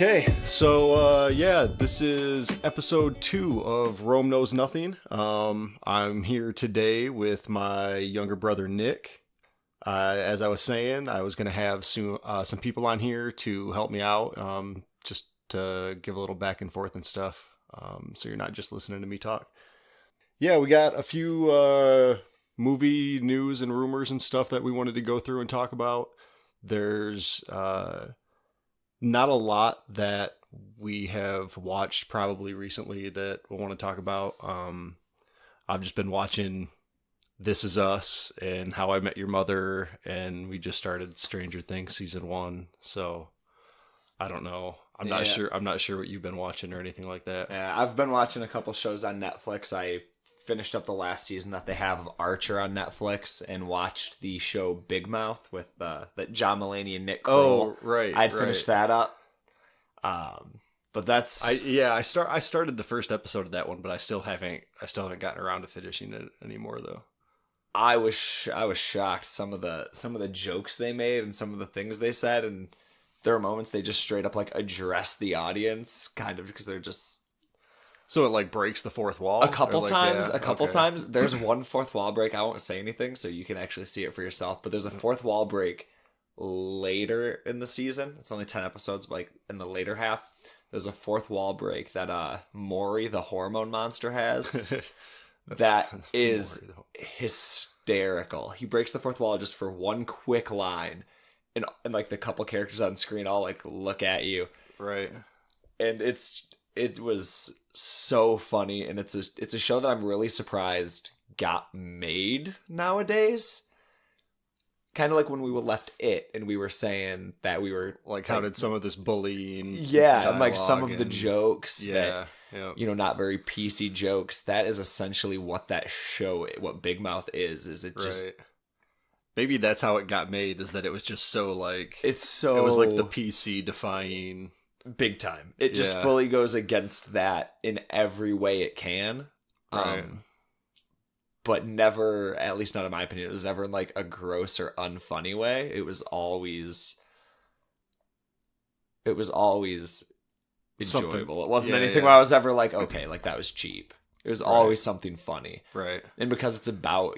Okay, so yeah, this is episode 2 of Rome Knows Nothing. I'm here today with my younger brother Nick. As I was saying, I was going to have some people on here to help me out, just to give a little back and forth and stuff, so you're not just listening to me talk. Yeah, we got a few movie news and rumors and stuff that we wanted to go through and talk about. There's not a lot that we have watched probably recently that we'll want to talk about. I've just been watching This Is Us and How I Met Your Mother, and we just started Stranger Things season 1. So I don't know. I'm not sure what you've been watching or anything like that. Yeah, I've been watching a couple shows on Netflix. I finished up the last season that they have of Archer on Netflix and watched the show Big Mouth with that John Mulaney and Nick Kroll. Oh, right. I'd finished that up. But that's I started the first episode of that one, but I still haven't gotten around to finishing it anymore though. I was shocked some of the jokes they made and some of the things they said, and there are moments they just straight up like address the audience kind of because they're just. So it like breaks the fourth wall? A couple times. There's one fourth wall break. I won't say anything so you can actually see it for yourself. But there's a fourth wall break later in the season. It's only 10 episodes, but like in the later half. There's a fourth wall break that Maury, the hormone monster, has. That is hysterical. He breaks the fourth wall just for one quick line. And like the couple characters on screen all like look at you. Right. And it was so funny, and it's a show that I'm really surprised got made nowadays. Kind of like when we left It, and we were saying that we were like, how did some of this bullying, and like some of the jokes, yeah, not very PC jokes. That is essentially what that show, what Big Mouth is. Is it just? Right. Maybe that's how it got made. Is that it was just so like it was like the PC defying. Big time. It just fully goes against that in every way it can. Right. But never, at least not in my opinion, it was never in like a gross or unfunny way. It was always enjoyable. It wasn't anything where I was ever like, okay, like that was cheap. It was always something funny. Right. And because it's about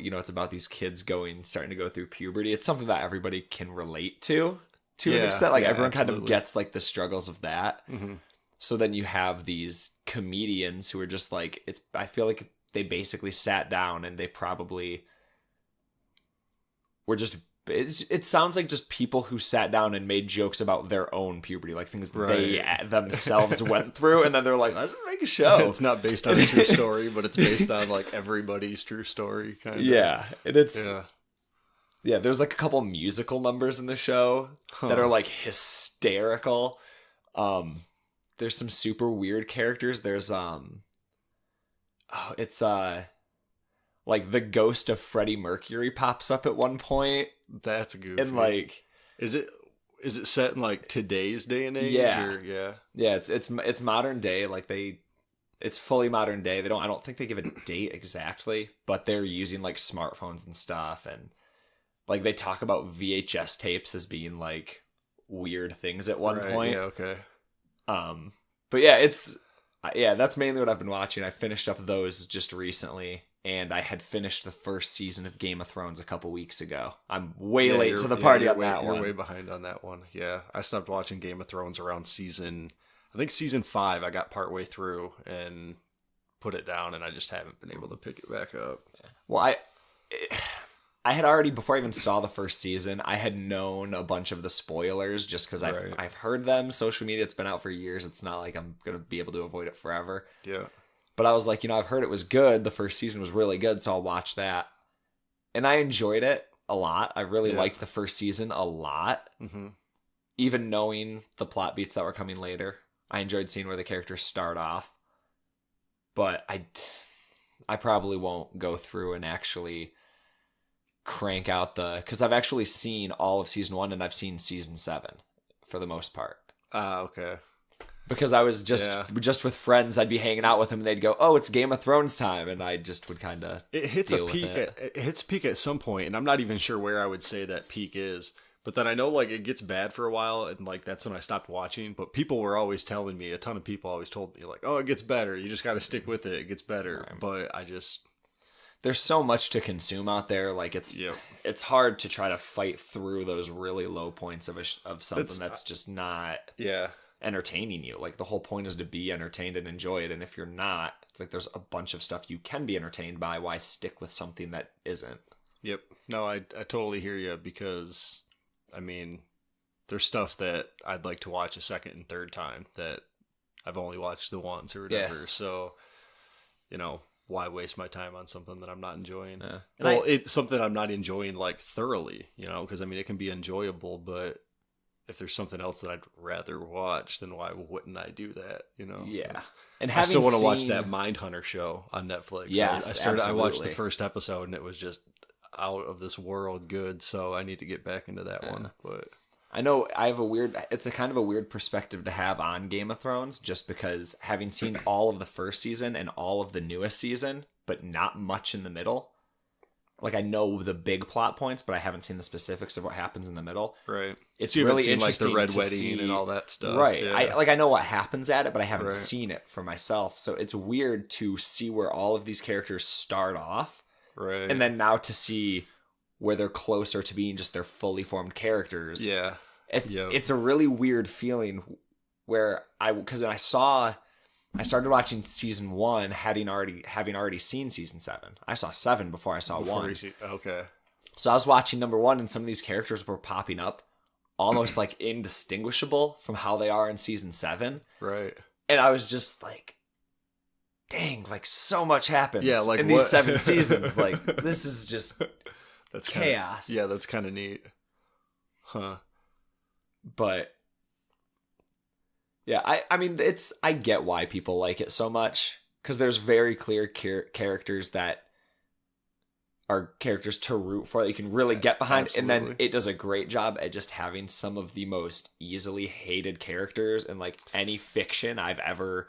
these kids starting to go through puberty, it's something that everybody can relate to an extent. Like everyone kind of gets like the struggles of that. Mm-hmm. So then you have these comedians who are just like, I feel like they basically sat down and they probably were just, it sounds like just people who sat down and made jokes about their own puberty, like things they themselves went through. And then they're like, let's make a show. It's not based on a true story, but it's based on like everybody's true story kind of. Yeah. And it's, yeah, there's like a couple musical numbers in the show that are like hysterical. There's some super weird characters. There's it's like the ghost of Freddie Mercury pops up at one point. That's goofy. And like, is it set in like today's day and age? Yeah, it's modern day. Like it's fully modern day. I don't think they give a date exactly, but they're using like smartphones and stuff, and like they talk about VHS tapes as being like weird things at one point. Yeah, okay. But yeah, that's mainly what I've been watching. I finished up those just recently, and I had finished the first season of Game of Thrones a couple weeks ago. I'm way late to the party on that one. You're way behind on that one. Yeah, I stopped watching Game of Thrones around season 5. I got partway through and put it down, and I just haven't been able to pick it back up. Well, I had already, before I even saw the first season, I had known a bunch of the spoilers just because I've heard them. Social media, it's been out for years. It's not like I'm going to be able to avoid it forever. Yeah. But I was like, I've heard it was good. The first season was really good, so I'll watch that. And I enjoyed it a lot. I really liked the first season a lot. Mm-hmm. Even knowing the plot beats that were coming later. I enjoyed seeing where the characters start off. But I probably won't go through and actually crank out because I've actually seen all of season 1 and I've seen season 7 for the most part. Okay. Because I was just with friends, I'd be hanging out with them and they'd go, "Oh, it's Game of Thrones time," and I just would kind of it hits a peak at some point, and I'm not even sure where I would say that peak is, But then I know like it gets bad for a while, and like that's when I stopped watching. But people were always telling me, a ton of people always told me like, oh, it gets better. You just got to stick with it. It gets better. Right. But I just there's so much to consume out there. Like it's hard to try to fight through those really low points of something that's just not entertaining you. Like the whole point is to be entertained and enjoy it. And if you're not, it's like there's a bunch of stuff you can be entertained by. Why stick with something that isn't? Yep. No, I totally hear you, because I mean, there's stuff that I'd like to watch a second and third time that I've only watched the once or whatever. Yeah. So, why waste my time on something that I'm not enjoying? Yeah. Well, it's something I'm not enjoying like thoroughly, because I mean, it can be enjoyable, but if there's something else that I'd rather watch, then why wouldn't I do that? Yeah. And I still want to watch that Mindhunter show on Netflix. Yes, I watched the first episode and it was just out of this world good. So I need to get back into that one. But I know it's a kind of a weird perspective to have on Game of Thrones, just because having seen all of the first season and all of the newest season, but not much in the middle. Like I know the big plot points, but I haven't seen the specifics of what happens in the middle. Right. It's really interesting, like the Red Wedding and all that stuff. Right. Yeah. I know what happens at it, but I haven't seen it for myself. So it's weird to see where all of these characters start off. Right. And then now to see where they're closer to being just their fully formed characters. Yeah. It's a really weird feeling where I started watching season 1 having already seen season 7. I saw 7 before I saw 1. Okay. So I was watching number 1 and some of these characters were popping up almost like indistinguishable from how they are in season 7. Right. And I was just like, dang, like so much happens like in these 7 seasons. Like this is just that's chaos. That's kind of neat. Huh. But yeah, I mean, I get why people like it so much, because there's very clear characters that are characters to root for that you can really get behind. Absolutely. And then it does a great job at just having some of the most easily hated characters in like any fiction I've ever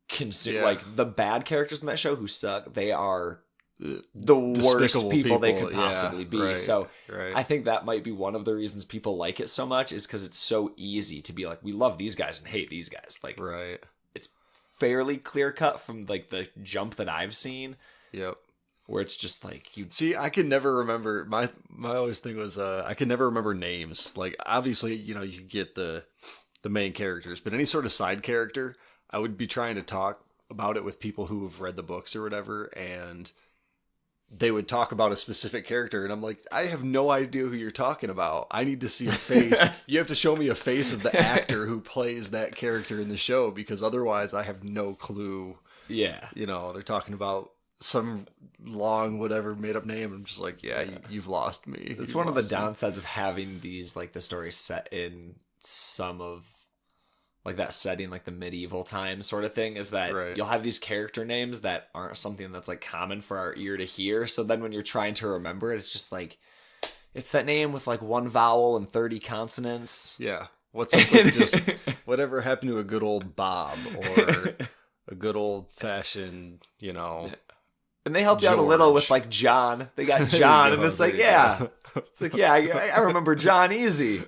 consumed. Yeah. Like the bad characters in that show who suck, they are the worst people they could possibly be. Right, so I think that might be one of the reasons people like it so much, is because it's so easy to be like, we love these guys and hate these guys. Like, it's fairly clear cut from like the jump that I've seen. Yep. Where it's just like you see, I can never remember my always thing was I can never remember names. Like obviously, you can get the main characters, but any sort of side character, I would be trying to talk about it with people who have read the books or whatever, and they would talk about a specific character, and I'm like, I have no idea who you're talking about. I need to see a face. You have to show me a face of the actor who plays that character in the show, because otherwise I have no clue. Yeah. They're talking about some long whatever made up name. I'm just like, you've lost me. It's one of the downsides of having these, like the stories set in some of like that setting, like the medieval time sort of thing, is that you'll have these character names that aren't something that's like common for our ear to hear. So then when you're trying to remember it, it's just like, it's that name with like one vowel and 30 consonants. Yeah. What's up with just whatever happened to a good old Bob or a good old fashioned, And they help you out a little with like John. They got John, and it's like, it's like, I remember John easy.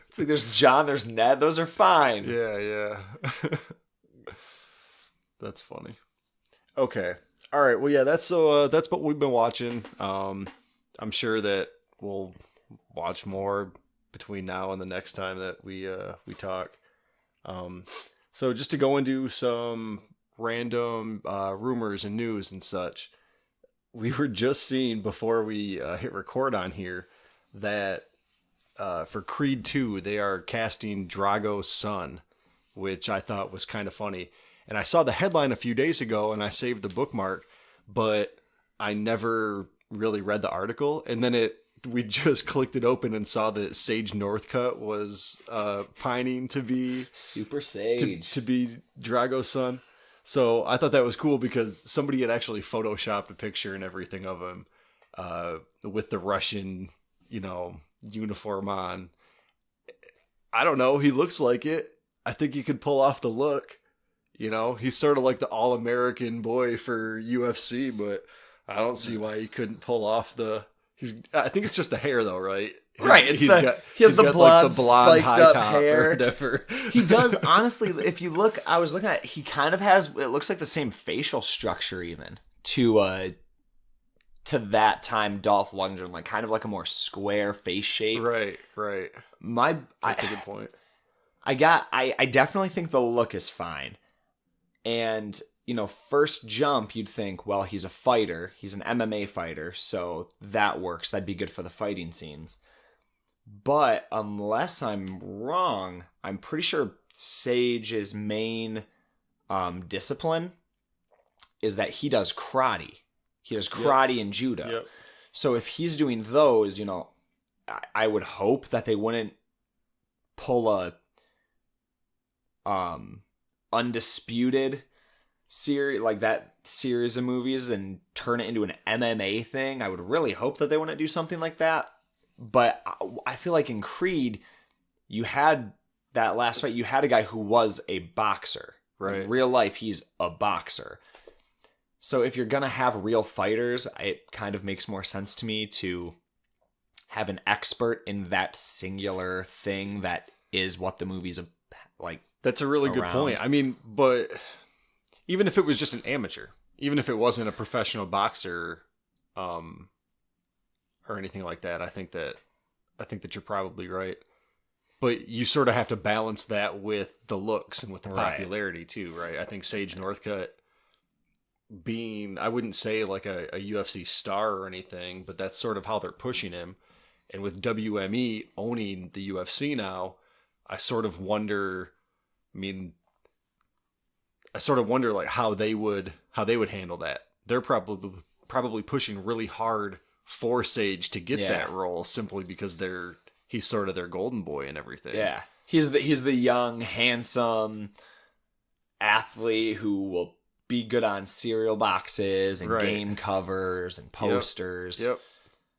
It's like there's John, there's Ned. Those are fine. Yeah. That's funny. Okay. All right. Well, yeah, that's what we've been watching. I'm sure that we'll watch more between now and the next time that we talk. So just to go into some random rumors and news and such, we were just seeing before we hit record on here that for Creed 2 they are casting Drago's son, which I thought was kind of funny. And I saw the headline a few days ago and I saved the bookmark, but I never really read the article. And then we just clicked it open and saw that Sage Northcutt was pining to be Super Sage to be Drago's son. So I thought that was cool because somebody had actually photoshopped a picture and everything of him with the Russian, uniform on. I don't know. He looks like it. I think he could pull off the look. He's sort of like the all-American boy for UFC, but I don't see why he couldn't pull off I think it's just the hair though, right? Right, he has the blonde spiked up hair. Or he does, honestly, if you look, I was looking at, he kind of has, it looks like the same facial structure even to that time Dolph Lundgren, like kind of like a more square face shape. Right. That's a good point. I definitely think the look is fine. And, first jump, you'd think, well, he's a fighter. He's an MMA fighter, so that works. That'd be good for the fighting scenes. But unless I'm wrong, I'm pretty sure Sage's main discipline is that he does karate. He does karate and judo. Yep. So if he's doing those, I would hope that they wouldn't pull a Undisputed series, like that series of movies, and turn it into an MMA thing. I would really hope that they wouldn't do something like that. But I feel like in Creed, you had that last fight, you had a guy who was a boxer. Right. In real life, he's a boxer. So if you're going to have real fighters, it kind of makes more sense to me to have an expert in that singular thing that is what the movie's like. That's a really good point. I mean, but even if it was just an amateur, even if it wasn't a professional boxer, or anything like that, I think that you're probably right. But you sort of have to balance that with the looks and with the popularity too, right? I think Sage Northcutt being, I wouldn't say like a UFC star or anything, but that's sort of how they're pushing him. And with WME owning the UFC now, I sort of wonder like how they would handle that. They're probably pushing really hard for Sage to get that role simply because he's sort of their golden boy and everything. Yeah. He's the young, handsome athlete who will be good on cereal boxes and game covers and posters. Yep.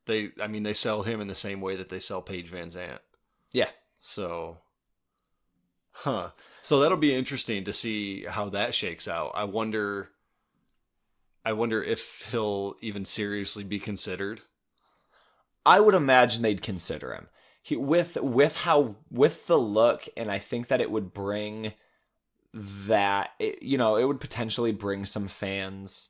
They sell him in the same way that they sell Paige Van Zandt. Yeah. So that'll be interesting to see how that shakes out. I wonder if he'll even seriously be considered. I would imagine they'd consider him. With the look, and I think that it would bring that, it would potentially bring some fans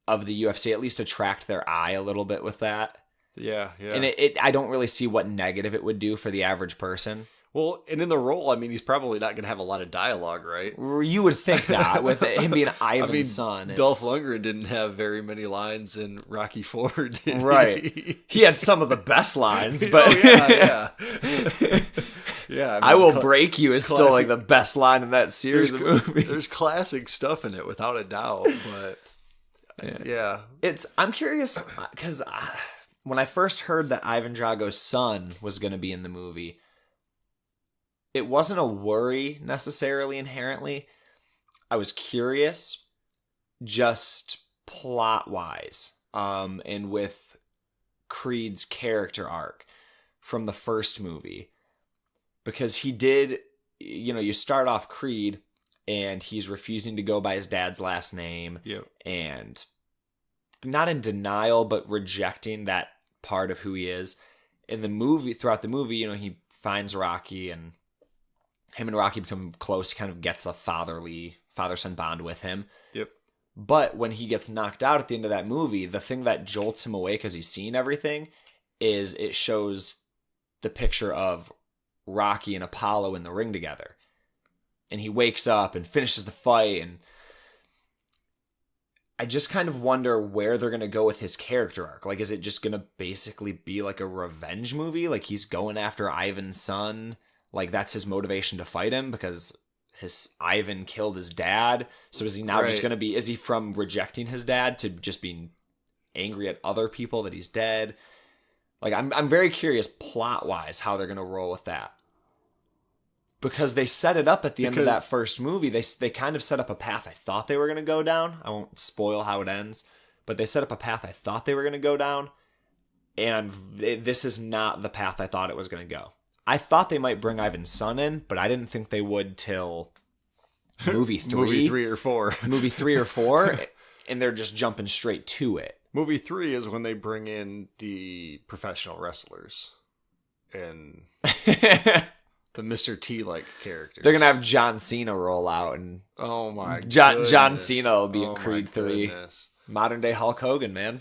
of the UFC, at least attract their eye a little bit with that. Yeah. And I don't really see what negative it would do for the average person. Well, and in the role, he's probably not going to have a lot of dialogue, right? You would think not, with him being Ivan's son. Dolph Lundgren didn't have very many lines in Rocky IV, did he? Right. He had some of the best lines, but... Yeah. I Will Break You is still like the best line in that series of movies. There's classic stuff in it, without a doubt, but... Yeah. I'm curious, because when I first heard that Ivan Drago's son was going to be in the movie, it wasn't a worry necessarily inherently. I was curious, just plot-wise, and with Creed's character arc from the first movie. Because he did, you start off Creed, and he's refusing to go by his dad's last name. Yep. And not in denial, but rejecting that part of who he is. In the movie, throughout the movie, he finds Rocky, and him and Rocky become close. He kind of gets a father-son bond with him. Yep. But when he gets knocked out at the end of that movie, the thing that jolts him away, because he's seen everything, is it shows the picture of Rocky and Apollo in the ring together. And he wakes up and finishes the fight, and I just kind of wonder where they're going to go with his character arc. Like, is it just going to basically be like a revenge movie? Like, he's going after Ivan's son. Like, that's his motivation to fight him because Ivan killed his dad. So is he now just going to be, is he from rejecting his dad to just being angry at other people that he's dead? Like, I'm very curious plot-wise how they're going to roll with that. Because they set it up at the end of that first movie. They kind of set up a path I thought they were going to go down. I won't spoil how it ends. But they set up a path I thought they were going to go down. And this is not the path I thought it was going to go. I thought they might bring Ivan's son in, but I didn't think they would till movie 3. Movie 3 or 4. Movie 3 or 4. And they're just jumping straight to it. Movie 3 is when they bring in the professional wrestlers. and the Mr. T-like characters. They're gonna have John Cena roll out, and oh my John Cena will be in my Creed 3. goodness. Modern day Hulk Hogan, man.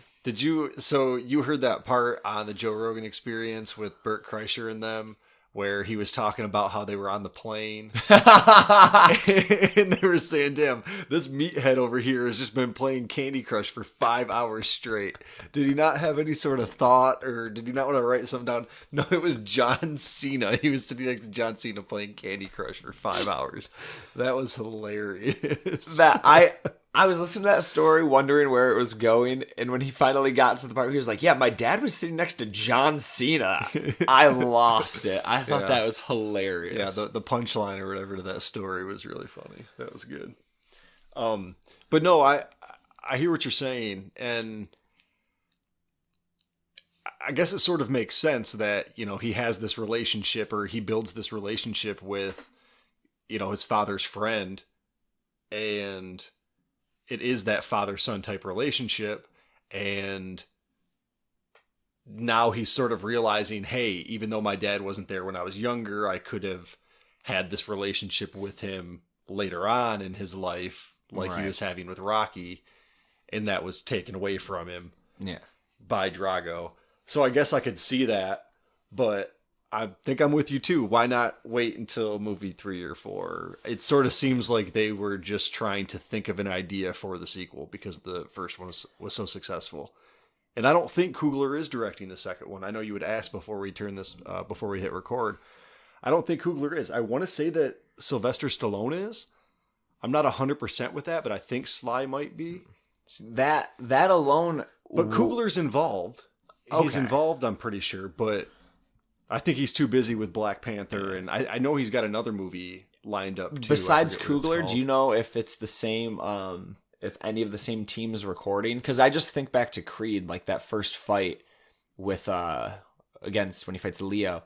So you heard that part on the Joe Rogan Experience with Bert Kreischer and them, where he was talking about how they were on the plane and they were saying, damn, this meathead over here has just been playing Candy Crush for 5 hours straight. Did he not have any sort of thought, or did he not want to write something down? No, it was John Cena. He was sitting next to John Cena playing Candy Crush for 5 hours. That was hilarious. I was listening to that story, wondering where it was going, and when he finally got to the part where he was like, yeah, my dad was sitting next to John Cena, I lost it. I thought that was hilarious. Yeah, the punchline or whatever to that story was really funny. That was good. But no, I hear what you're saying, and I guess it sort of makes sense that, he has this relationship, or he builds this relationship with, his father's friend, and it is that father-son type relationship, and now he's sort of realizing, hey, even though my dad wasn't there when I was younger, I could have had this relationship with him later on in his life, like he was having with Rocky, and that was taken away from him by Drago. So I guess I could see that, but I think I'm with you too. Why not wait until movie 3 or 4? It sort of seems like they were just trying to think of an idea for the sequel because the first one was so successful. And I don't think Coogler is directing the second one. I know you would ask before we hit record. I don't think Coogler is. I want to say that Sylvester Stallone is. I'm not 100% with that, but I think Sly might be. That alone. But Coogler's involved. He's involved, I'm pretty sure, but I think he's too busy with Black Panther, and I know he's got another movie lined up too. Besides Coogler, do you know if it's the same, if any of the same teams recording? Because I just think back to Creed, like that first fight with against when he fights Leo,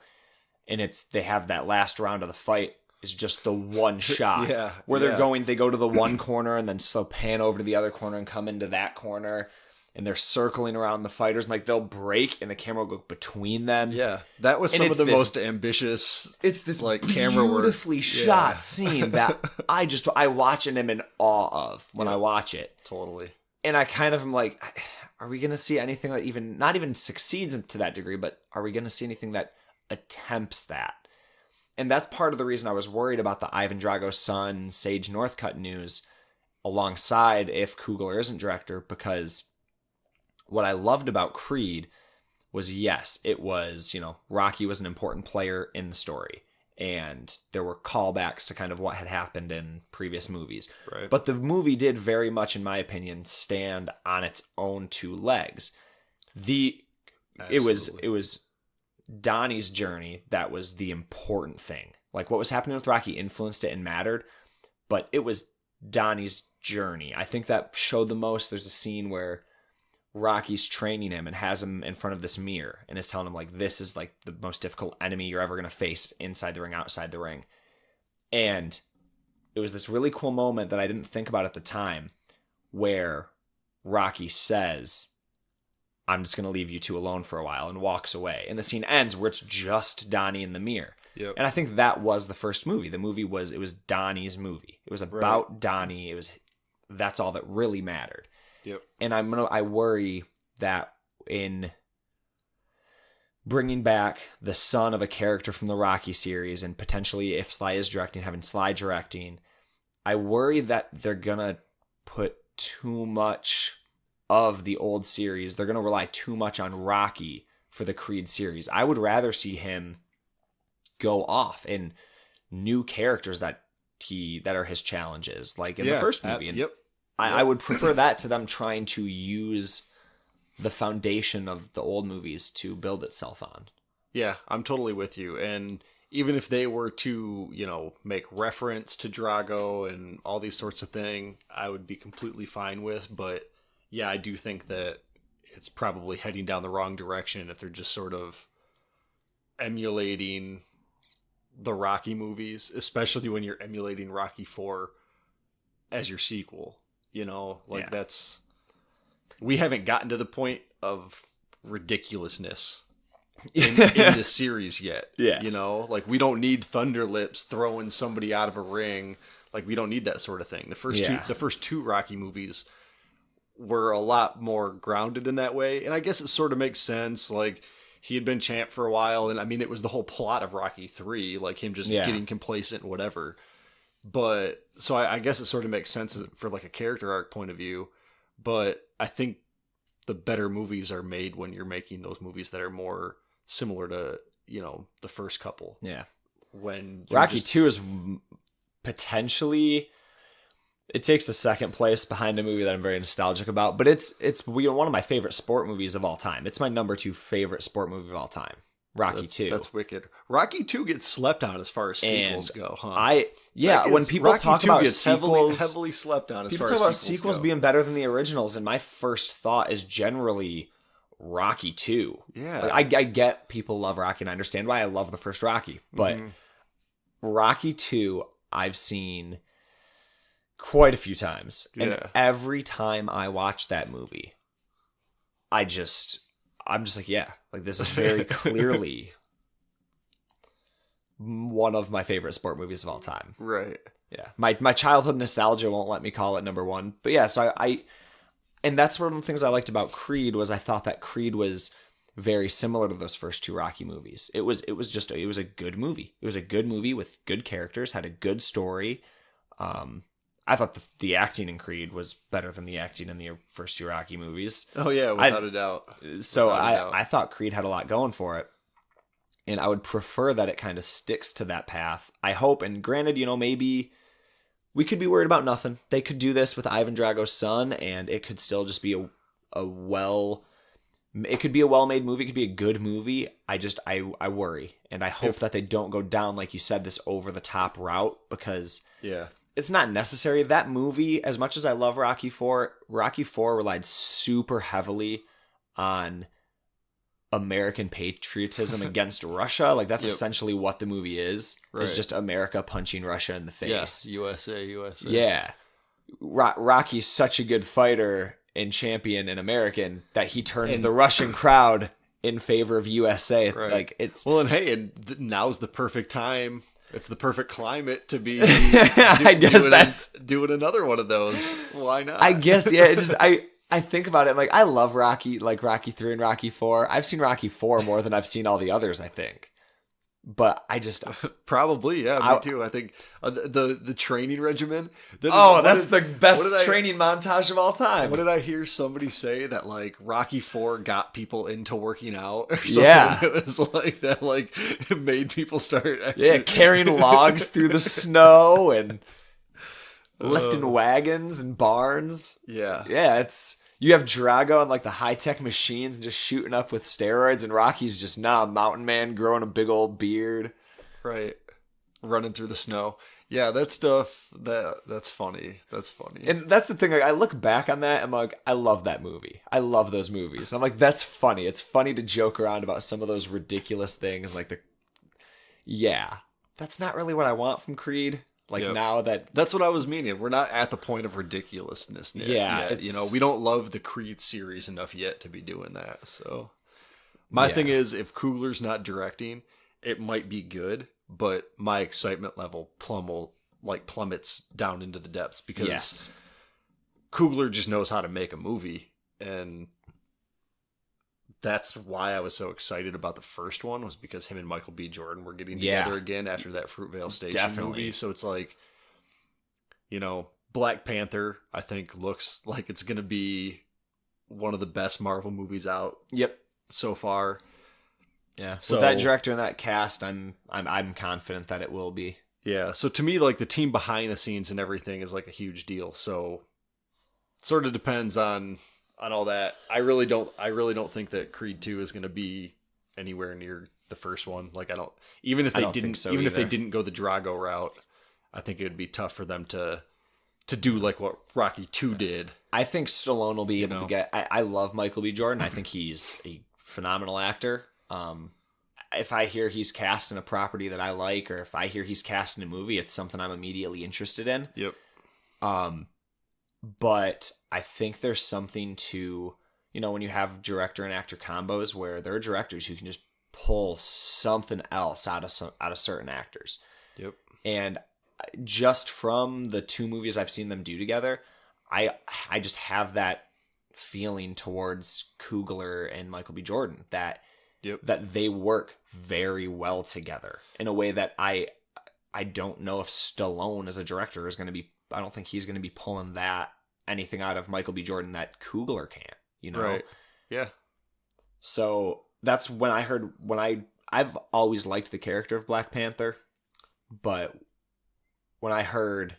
and they have that last round of the fight is just the one shot where they go to the one corner and then slow pan over to the other corner and come into that corner. And they're circling around the fighters, and like they'll break, and the camera will go between them. Yeah, that was some of the most ambitious. It's this like camera work, beautifully shot scene that I watch and am in awe of when I watch it. Totally. And I kind of am like, are we gonna see anything that not even succeeds to that degree? But are we gonna see anything that attempts that? And that's part of the reason I was worried about the Ivan Drago's son Sage Northcutt news, alongside if Coogler isn't director, because what I loved about Creed was, yes, it was, Rocky was an important player in the story, and there were callbacks to kind of what had happened in previous movies. Right. But the movie did very much, in my opinion, stand on its own two legs. It was Donnie's journey that was the important thing. Like, what was happening with Rocky influenced it and mattered, but it was Donnie's journey. I think that showed the most. There's a scene where Rocky's training him and has him in front of this mirror and is telling him, like, this is like the most difficult enemy you're ever going to face inside the ring, outside the ring. And it was this really cool moment that I didn't think about at the time, where Rocky says, I'm just going to leave you two alone for a while, and walks away. And the scene ends where it's just Donnie in the mirror. Yep. And I think that was the first movie. The movie was Donnie's movie. It was about Donnie. That's all that really mattered. Yep. And I worry that in bringing back the son of a character from the Rocky series, and potentially if Sly is directing, having Sly directing, I worry that they're going to put too much of the old series. They're going to rely too much on Rocky for the Creed series. I would rather see him go off in new characters that are his challenges, like in the first movie. And I would prefer that to them trying to use the foundation of the old movies to build itself on. Yeah, I'm totally with you. And even if they were to, make reference to Drago and all these sorts of things, I would be completely fine with. But yeah, I do think that it's probably heading down the wrong direction if they're just sort of emulating the Rocky movies, especially when you're emulating Rocky 4 as your sequel. We haven't gotten to the point of ridiculousness in the series yet. Yeah. You know, like we don't need Thunder Lips throwing somebody out of a ring. Like we don't need that sort of thing. The first two Rocky movies were a lot more grounded in that way. And I guess it sort of makes sense. Like he had been champ for a while. And I mean, it was the whole plot of Rocky 3, like him just getting complacent and whatever. But so I guess it sort of makes sense for like a character arc point of view. But I think the better movies are made when you're making those movies that are more similar to, you know, the first couple. Yeah. When Rocky 2 is potentially, it takes the second place behind a movie that I'm very nostalgic about, but it's one of my favorite sport movies of all time. It's my number 2 favorite sport movie of all time. Rocky 2. That's wicked. Rocky 2 gets slept on as far as sequels go, huh? When people Rocky talk 2 about gets sequels, heavily slept on as people far talk as about sequels being better than the originals, and my first thought is generally Rocky 2. Yeah. Like, I get people love Rocky, and I understand why I love the first Rocky, but Rocky 2 I've seen quite a few times. And every time I watch that movie, I'm just like, yeah, like this is very clearly one of my favorite sport movies of all time. Right. Yeah. My childhood nostalgia won't let me call it number 1. But yeah, so and that's one of the things I liked about Creed was I thought that Creed was very similar to those first 2 Rocky movies. It was a good movie. It was a good movie with good characters, had a good story. I thought the acting in Creed was better than the acting in the first 2 Rocky movies. Oh yeah, without a doubt. So I thought Creed had a lot going for it. And I would prefer that it kind of sticks to that path. I hope, and granted, you know, maybe we could be worried about nothing. They could do this with Ivan Drago's son, and it could still just be it could be a well-made movie. It could be a good movie. I worry. And I hope that they don't go down, like you said, this over-the-top route, because it's not necessary. That movie, as much as I love Rocky 4, Rocky 4 relied super heavily on American patriotism against Russia. Like, that's essentially what the movie is. Right. It's just America punching Russia in the face. Yes, USA. Yeah. Rocky's such a good fighter and champion and American that he turns the Russian crowd in favor of USA. Right. Like, it's... Well, and hey, now's the perfect time. It's the perfect climate to be doing another one of those. Why not? I guess, yeah. It just... I think about it, like, I love Rocky, like Rocky 3 and Rocky 4. I've seen Rocky 4 more than I've seen all the others, I think. But I just... Probably, yeah, me too. I think the training regimen... That's the best training montage of all time. What did I hear somebody say? That, like, Rocky 4 got people into working out or something? Yeah. It was like that, like, it made people start... Actually... carrying logs through the snow and... lifting wagons and barns. Yeah. Yeah, you have Drago and like the high-tech machines and just shooting up with steroids, and Rocky's just a mountain man growing a big old beard. Right. Running through the snow. Yeah, that stuff, that's funny. That's funny. And that's the thing, like, I look back on that and like, I love that movie. I love those movies. I'm like, that's funny. It's funny to joke around about some of those ridiculous things, like that's not really what I want from Creed. Like, now that's what I was meaning. We're not at the point of ridiculousness yet. You know, we don't love the Creed series enough yet to be doing that. So my thing is, if Coogler's not directing, it might be good, but my excitement level plummets down into the depths because Coogler just knows how to make a movie, and that's why I was so excited about the first one, was because him and Michael B. Jordan were getting together again after that Fruitvale Station movie. So it's like, you know, Black Panther, I think, looks like it's going to be one of the best Marvel movies out so far. Yeah. So with that director and that cast, I'm confident that it will be. Yeah. So to me, like, the team behind the scenes and everything is like a huge deal. So it sort of depends on all that. I really don't think that Creed 2 is going to be anywhere near the first one. Like, even if they didn't go the Drago route, I think it would be tough for them to do like what Rocky 2 did. I think Stallone will be able to get... I love Michael B. Jordan. I think he's a phenomenal actor. If I hear he's cast in a property that I like, or if I hear he's cast in a movie, it's something I'm immediately interested in. Yep. But I think there's something to, you know, when you have director and actor combos where there are directors who can just pull something else out of certain actors. Yep. And just from the 2 movies I've seen them do together, I just have that feeling towards Coogler and Michael B. Jordan that they work very well together in a way that I don't know if Stallone as a director is going to be. I don't think he's going to be pulling anything out of Michael B. Jordan that Coogler can't. You know. Right. Yeah. So that's when I've always liked the character of Black Panther, but when I heard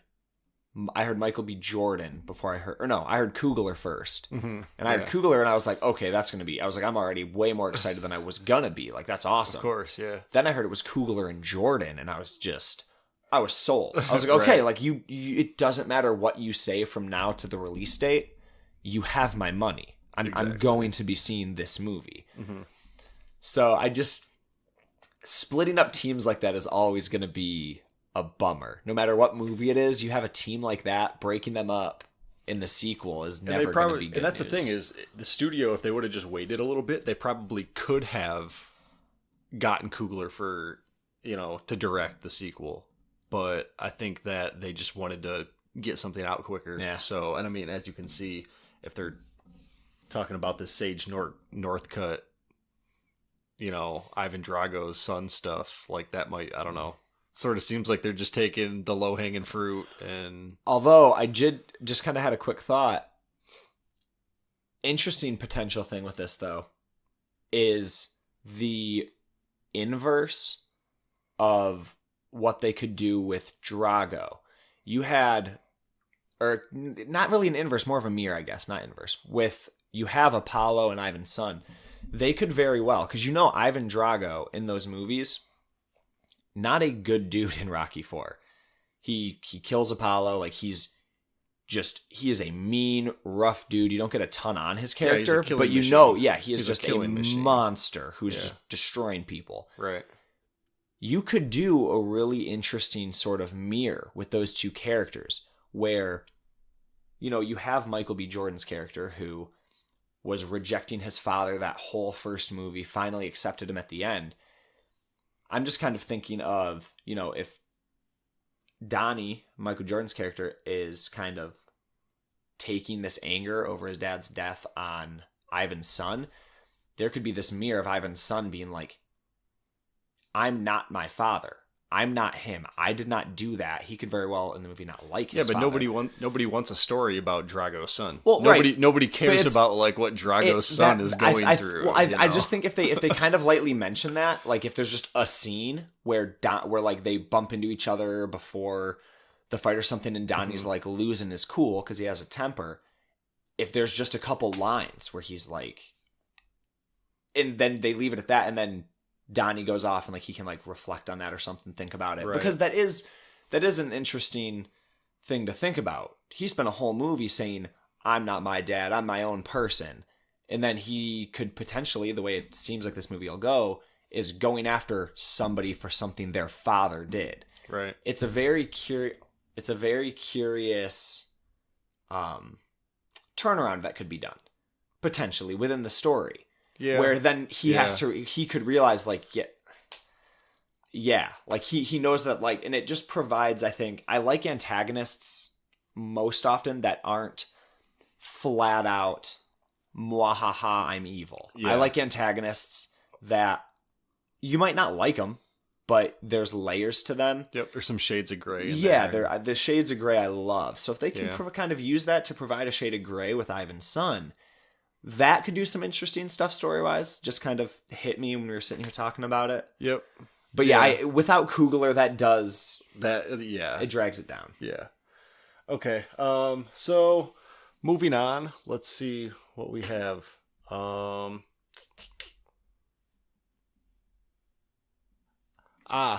Michael B. Jordan before I heard Coogler first. Mm-hmm. And I heard Coogler and I was like, okay, I'm already way more excited than I was gonna be. Like, that's awesome. Of course, yeah. Then I heard it was Coogler and Jordan and I was sold. I was like, okay, Right. like you, it doesn't matter what you say from now to the release date. You have my money. I'm going to be seeing this movie. Mm-hmm. So splitting up teams like that is always going to be a bummer. No matter what movie it is, you have a team like that, breaking them up in the sequel is never going to be good. And that's news. the thing is, the studio, if they would have just waited a little bit, they probably could have gotten Coogler for, to direct the sequel. But I think that they just wanted to get something out quicker. Yeah. So, and I mean, as you can see, if they're talking about this Sage Northcutt, Ivan Drago's son stuff, like that might, I don't know. Sort of seems like they're just taking the low-hanging fruit and... Although, I just kind of had a quick thought. Interesting potential thing with this, though, is the inverse of what they could do with Drago. You had... Or, not really an inverse, more of a mirror, I guess, not inverse. You have Apollo and Ivan's son. They could very well, because Ivan Drago in those movies, not a good dude in Rocky IV. He kills Apollo, like he is a mean, rough dude. You don't get a ton on his character, but he is just a monster who's just destroying people. Right. You could do a really interesting sort of mirror with those 2 characters where, you have Michael B. Jordan's character who was rejecting his father that whole first movie, finally accepted him at the end. I'm just kind of thinking of, if Donnie, Michael Jordan's character, is kind of taking this anger over his dad's death on Ivan's son, there could be this mirror of Ivan's son being like, I'm not my father. I'm not him. I did not do that. He could very well in the movie not like his father. nobody wants a story about Drago's son. Well, nobody cares about like what Drago's son is going through. Well, I just think if they kind of lightly mention that, like if there's just a scene where like they bump into each other before the fight or something, and Donnie's like losing his cool because he has a temper. If there's just a couple lines where he's like, and then they leave it at that, and then Donnie goes off and like he can like reflect on that or something, think about it. Right. Because that is an interesting thing to think about. He spent a whole movie saying, I'm not my dad, I'm my own person. And then he could potentially, the way it seems like this movie will go, is going after somebody for something their father did. Right. It's a very curious turnaround that could be done potentially within the story. Yeah. Where then he could realize like, like he knows that, like, and it just provides, I think, I like antagonists most often that aren't flat out, mwahaha, I'm evil. Yeah. I like antagonists that you might not like them, but there's layers to them. Yep, there's some shades of gray. The shades of gray I love. So if they can kind of use that to provide a shade of gray with Ivan's son, that could do some interesting stuff story-wise. Just kind of hit me when we were sitting here talking about it. Yep. But without Coogler, it drags it down. Yeah. Okay. So moving on, let's see what we have.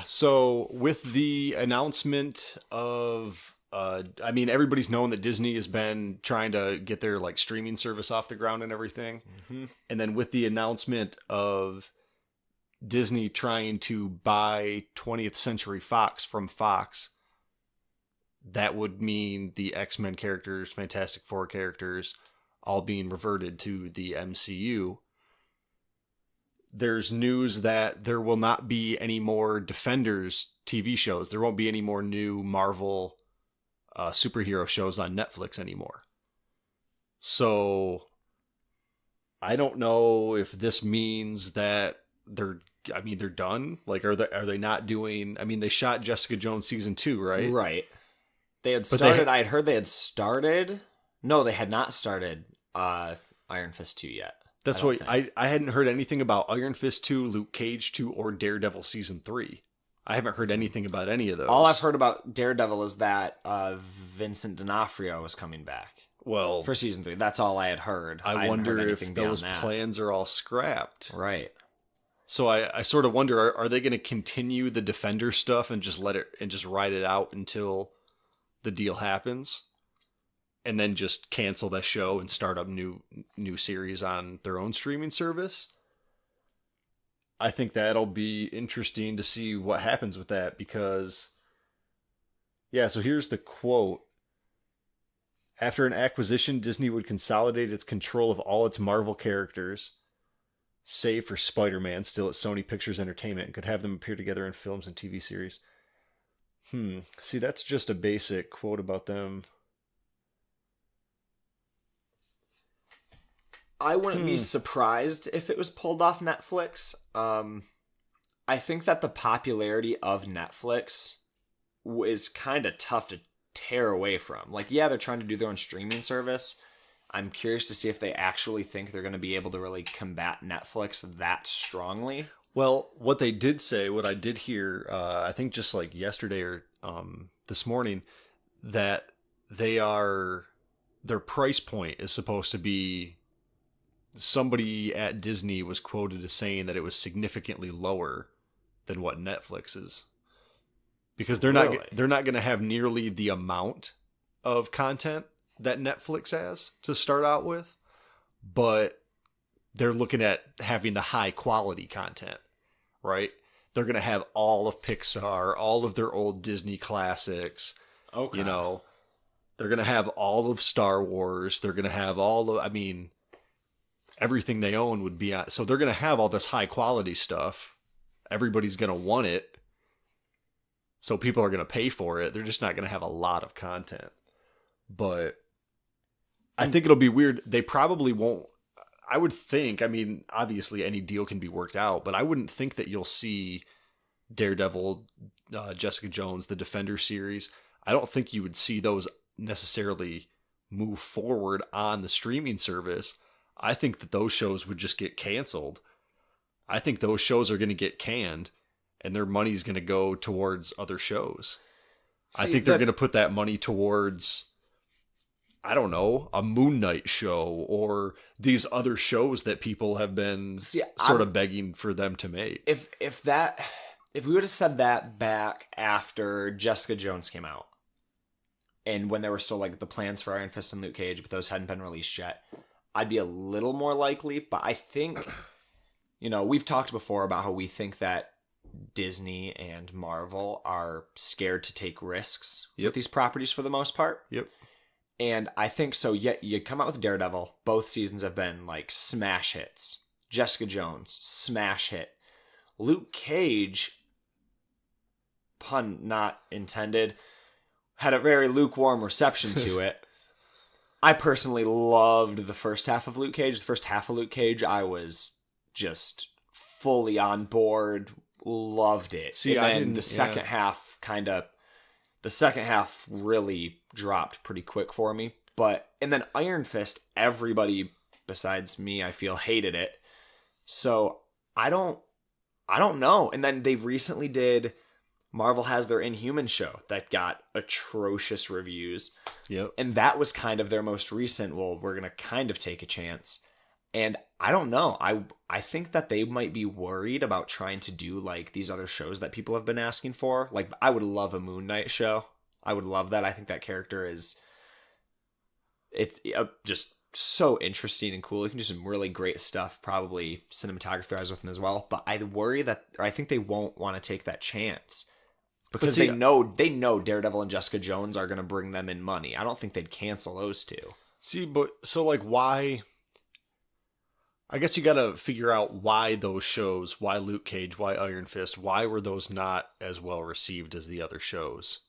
So with the announcement of, everybody's known that Disney has been trying to get their like streaming service off the ground and everything. Mm-hmm. And then with the announcement of Disney trying to buy 20th Century Fox from Fox, that would mean the X-Men characters, Fantastic Four characters, all being reverted to the MCU. there's news that there will not be any more Defenders TV shows. There won't be any more new Marvel superhero shows on Netflix anymore. So I don't know if this means that they're done. Like, are they not doing? I mean, they shot Jessica Jones season 2, right? Right. They had started. I had heard they had started. No, they had not started Iron Fist 2 yet. That's what I hadn't heard anything about Iron Fist 2, Luke Cage 2, or Daredevil season 3. I haven't heard anything about any of those. All I've heard about Daredevil is that Vincent D'Onofrio is coming back. Well, for season 3, that's all I had heard. I wonder if those plans are all scrapped. Right. So I sort of wonder, are they going to continue the Defender stuff and just ride it out until the deal happens, and then just cancel that show and start up new series on their own streaming service? I think that'll be interesting to see what happens with that, because so here's the quote. After an acquisition, Disney would consolidate its control of all its Marvel characters, save for Spider-Man, still at Sony Pictures Entertainment, and could have them appear together in films and TV series. See, that's just a basic quote about them. I wouldn't be surprised if it was pulled off Netflix. I think that the popularity of Netflix is kind of tough to tear away from. Like, yeah, they're trying to do their own streaming service. I'm curious to see if they actually think they're going to be able to really combat Netflix that strongly. Well, what they did say, what I did hear, I think just like yesterday or this morning, that their price point is supposed to be, somebody at Disney was quoted as saying that it was significantly lower than what Netflix is, because they're not going to have nearly the amount of content that Netflix has to start out with, but they're looking at having the high quality content, right? They're going to have all of Pixar, all of their old Disney classics. Okay. They're going to have all of Star Wars. They're going to have everything they own would be on. So they're going to have all this high quality stuff. Everybody's going to want it. So people are going to pay for it. They're just not going to have a lot of content. But I think it'll be weird. They probably won't. I would think, obviously any deal can be worked out, but I wouldn't think that you'll see Daredevil, Jessica Jones, the Defender series. I don't think you would see those necessarily move forward on the streaming service. I think that those shows would just get canceled. I think those shows are going to get canned, and their money's going to go towards other shows. I think they're going to put that money towards, I don't know, a Moon Knight show or these other shows that people have been sort of begging for them to make. If we would have said that back after Jessica Jones came out, and when there were still like the plans for Iron Fist and Luke Cage, but those hadn't been released yet, I'd be a little more likely. But I think, we've talked before about how we think that Disney and Marvel are scared to take risks with these properties for the most part. Yep. And I think so. Yet you come out with Daredevil. Both seasons have been like smash hits. Jessica Jones, smash hit. Luke Cage, pun not intended, had a very lukewarm reception to it. I personally loved the first half of Luke Cage. The first half of Luke Cage, I was just fully on board. Loved it. See, and then the second half the second half really dropped pretty quick for me. And then Iron Fist, everybody besides me, I feel, hated it. So I don't know. And then they recently Marvel has their Inhuman show that got atrocious reviews. Yep. And that was kind of their most recent, we're going to kind of take a chance. And I don't know. I think that they might be worried about trying to do like these other shows that people have been asking for. Like, I would love a Moon Knight show. I would love that. I think that character it's just so interesting and cool. He can do some really great stuff, probably cinematography-wise with him as well. But I worry I think they won't want to take that chance because they know Daredevil and Jessica Jones are going to bring them in money. I don't think they'd cancel those two. See, but so like why I guess you got to figure out why those shows, why Luke Cage, why Iron Fist, why were those not as well received as the other shows?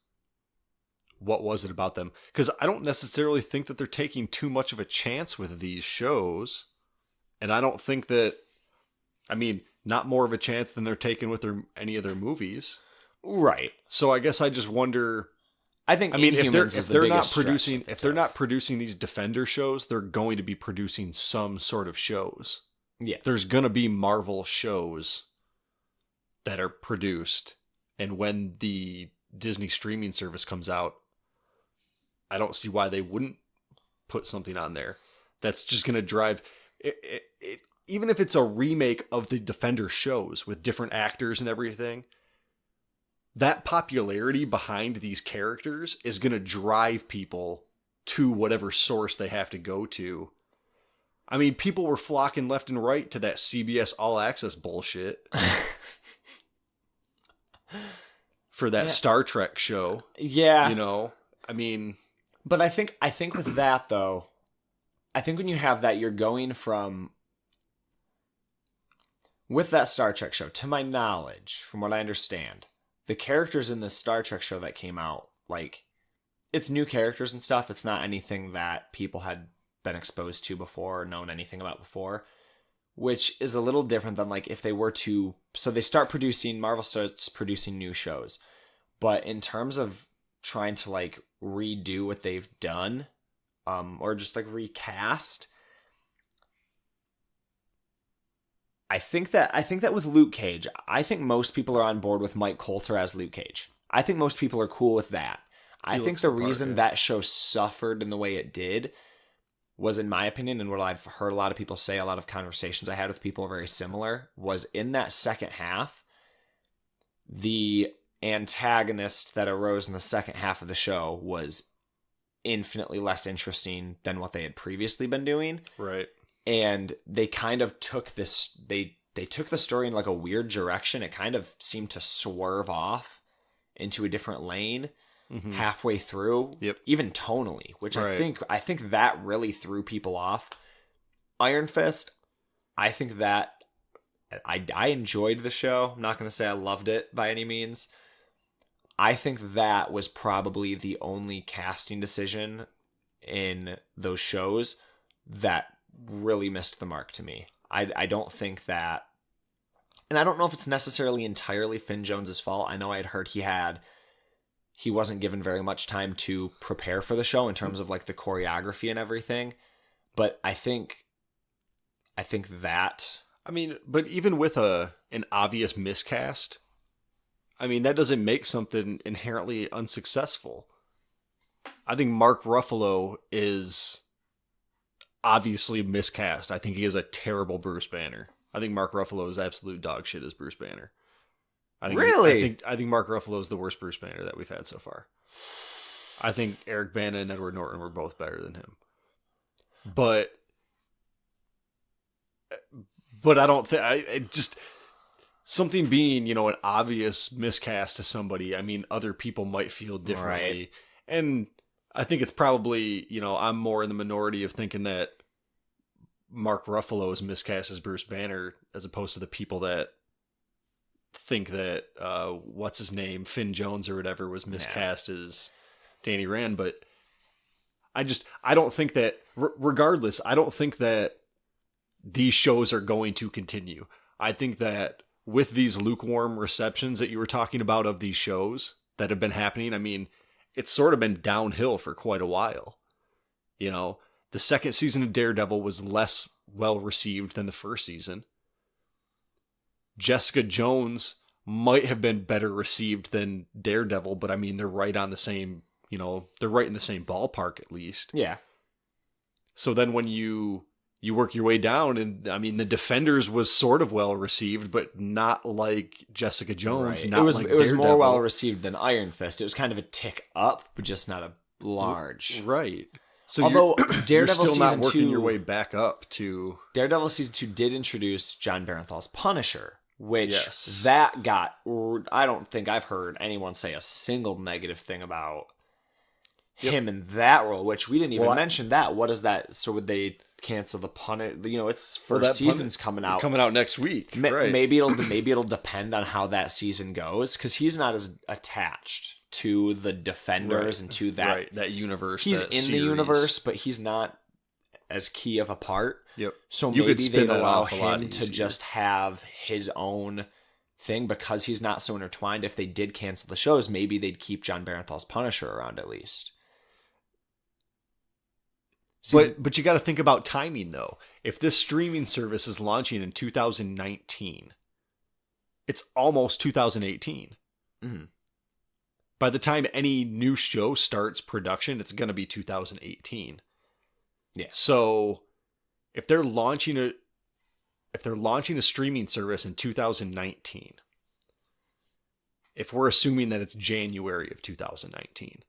What was it about them? Because I don't necessarily think that they're taking too much of a chance with these shows. And I don't think that, I mean, not more of a chance than they're taking with any of their movies. Right. So I guess I just wonder. I think. I mean, if they're not producing these Defender shows, they're going to be producing some sort of shows. Yeah. There's going to be Marvel shows that are produced, and when the Disney streaming service comes out, I don't see why they wouldn't put something on there that's just going to drive it. Even if it's a remake of the Defender shows with different actors and everything, that popularity behind these characters is going to drive people to whatever source they have to go to. I mean, people were flocking left and right to that CBS All Access bullshit for that Star Trek show. Yeah. You know, I mean... But I think with that, though, I think when you have that, you're going from... With that Star Trek show, to my knowledge, from what I understand, the characters in this Star Trek show that came out, like, it's new characters and stuff. It's not anything that people had been exposed to before or known anything about before, which is a little different than, like, if they were to... So Marvel starts producing new shows. But in terms of trying to, like, redo what they've done, or just, like, recast... I think that with Luke Cage, I think most people are on board with Mike Coulter as Luke Cage. I think most people are cool with that. I think the reason that show suffered in the way it did was, in my opinion, and what I've heard a lot of people say, a lot of conversations I had with people very similar, was in that second half, the antagonist that arose in the second half of the show was infinitely less interesting than what they had previously been doing. Right. And they kind of took this, they took the story in like a weird direction. It kind of seemed to swerve off into a different lane halfway through, even tonally, which I think that really threw people off. Iron Fist, I think that I enjoyed the show. I'm not going to say I loved it by any means. I think that was probably the only casting decision in those shows that really missed the mark to me. I don't think that, and I don't know if it's necessarily entirely Finn Jones's fault. I know I had heard he wasn't given very much time to prepare for the show in terms of like the choreography and everything, but I think that, I mean, but even with an obvious miscast, I mean, that doesn't make something inherently unsuccessful. I think Mark Ruffalo is obviously miscast. I think he is a terrible Bruce Banner. I think Mark Ruffalo is absolute dog shit as Bruce Banner. Really? I think Mark Ruffalo is the worst Bruce Banner that we've had so far. I think Eric Bana and Edward Norton were both better than him. But I don't think... just something being, an obvious miscast to somebody, I mean, other people might feel differently. Right. And I think it's probably, I'm more in the minority of thinking that Mark Ruffalo is miscast as Bruce Banner as opposed to the people that think that, what's his name, Finn Jones or whatever was miscast as Danny Rand. But I don't think that, regardless, I don't think that these shows are going to continue. I think that with these lukewarm receptions that you were talking about of these shows that have been happening, I mean, it's sort of been downhill for quite a while. The second season of Daredevil was less well received than the first season. Jessica Jones might have been better received than Daredevil, but I mean, they're right on the same, they're right in the same ballpark at least. Yeah. So then when you work your way down, and I mean, the Defenders was sort of well received, but not like Jessica Jones. Right. Not it was more well received than Iron Fist. It was kind of a tick up, but just not a large. Right. So although you're still not working your way back up to Daredevil season 2 did introduce John Barenthal's Punisher, which that got. I don't think I've heard anyone say a single negative thing about him in that role, which we didn't even Well, mention that. What is that? So would they cancel the Punisher? You know, it's first season's coming out next week. Right. Maybe it'll depend on how that season goes, because he's not as attached to the Defenders and to that universe. He's in the universe, but he's not as key of a part. Yep. So maybe they'd allow him to just have his own thing because he's not so intertwined. If they did cancel the shows, maybe they'd keep John Barenthal's Punisher around at least. See, but you got to think about timing, though. If this streaming service is launching in 2019, it's almost 2018. Mm-hmm. By the time any new show starts production, it's going to be 2018. Yeah. So if they're launching a streaming service in 2019, if we're assuming that it's January of 2019,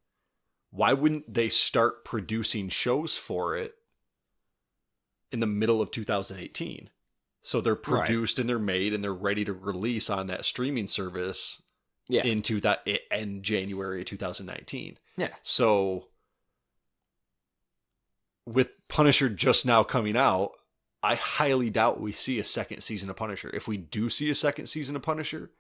why wouldn't they start producing shows for it in the middle of 2018? So they're produced and they're made and they're ready to release on that streaming service in January of 2019. Yeah. So with Punisher just now coming out, I highly doubt we see a second season of Punisher. If we do see a second season of Punisher,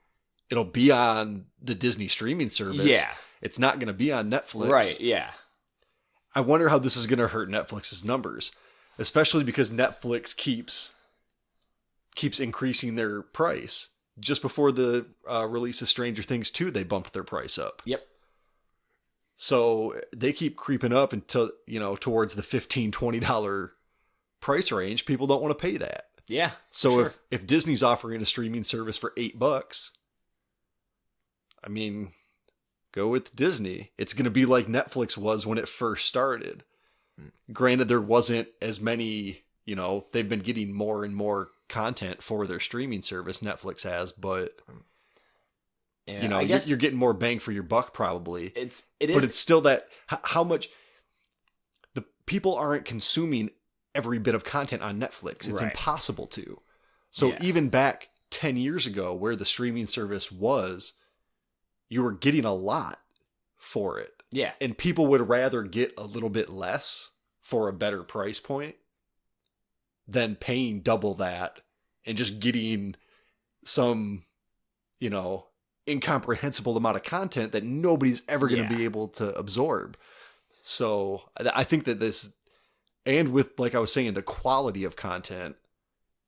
it'll be on the Disney streaming service. Yeah. It's not going to be on Netflix. Right, yeah. I wonder how this is going to hurt Netflix's numbers, especially because Netflix keeps increasing their price. Just before the release of Stranger Things 2, they bumped their price up. Yep. So they keep creeping up until, towards the $15, $20 price range. People don't want to pay that. Yeah. So sure. if Disney's offering a streaming service for $8, I mean, go with Disney. It's going to be like Netflix was when it first started. Granted, there wasn't as many, they've been getting more and more content for their streaming service, Netflix has, but I guess you're getting more bang for your buck probably. It is. But it's still that how much the people aren't consuming every bit of content on Netflix. It's impossible to. So even back 10 years ago where the streaming service was, you were getting a lot for it. Yeah. And people would rather get a little bit less for a better price point than paying double that and just getting some, incomprehensible amount of content that nobody's ever going to be able to absorb. So I think that this, and with, like I was saying, the quality of content,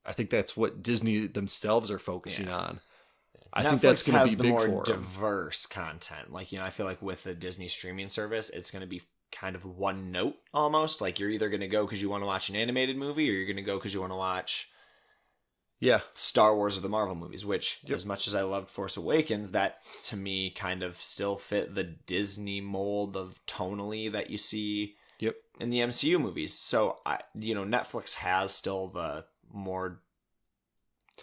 I think that's what Disney themselves are focusing on. I think that's going to be big for them. Netflix has the more diverse content. Like, I feel like with the Disney streaming service, it's going to be kind of one note almost. Like, you're either going to go because you want to watch an animated movie or you're going to go because you want to watch Star Wars or the Marvel movies, which as much as I loved Force Awakens, that to me kind of still fit the Disney mold of tonally that you see in the MCU movies. So, Netflix has still the more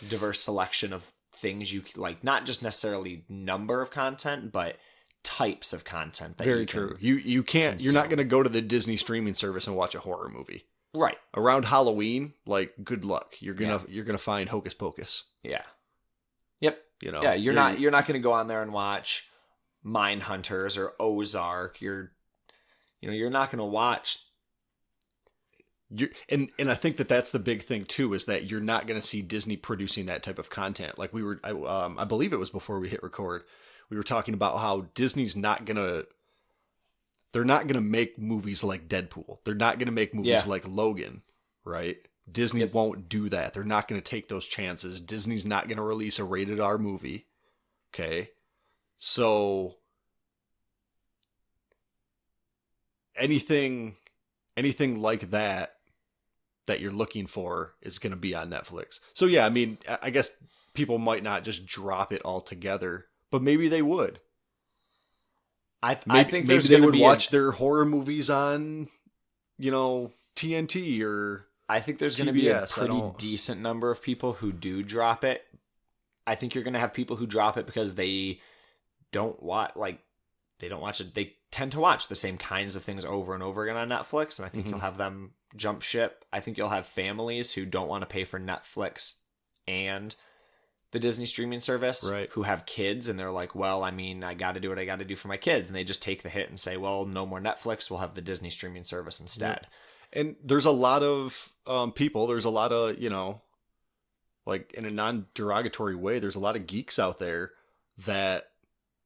diverse selection of things you like, not just necessarily number of content, but types of content. That Very true. You can't, consume. You're not going to go to the Disney streaming service and watch a horror movie. Right. Around Halloween, like, good luck. You're gonna find Hocus Pocus. Yeah. Yep. You're not gonna go on there and watch Mindhunters or Ozark. You're not gonna watch. And I think that's the big thing too, is that you're not gonna see Disney producing that type of content. Like I believe it was before we hit record, we were talking about how Disney's they're not going to make movies like Deadpool. They're not going to make movies like Logan, right? Disney won't do that. They're not going to take those chances. Disney's not going to release a rated R movie. Okay. So anything like that you're looking for is going to be on Netflix. So yeah, I mean, I guess people might not just drop it altogether, but maybe they would. I think maybe they would watch their horror movies on, TNT or I think there's going to be a pretty decent number of people who do drop it. I think you're going to have people who drop it because they don't watch it. They tend to watch the same kinds of things over and over again on Netflix, and I think you'll have them jump ship. I think you'll have families who don't want to pay for Netflix and the Disney streaming service, Right. who have kids, and they're like, well, I mean, I got to do what I got to do for my kids, and they just take the hit and say, well, no more Netflix, we'll have the Disney streaming service instead. And there's a lot of people, there's a lot of, like in a non-derogatory way, there's a lot of geeks out there that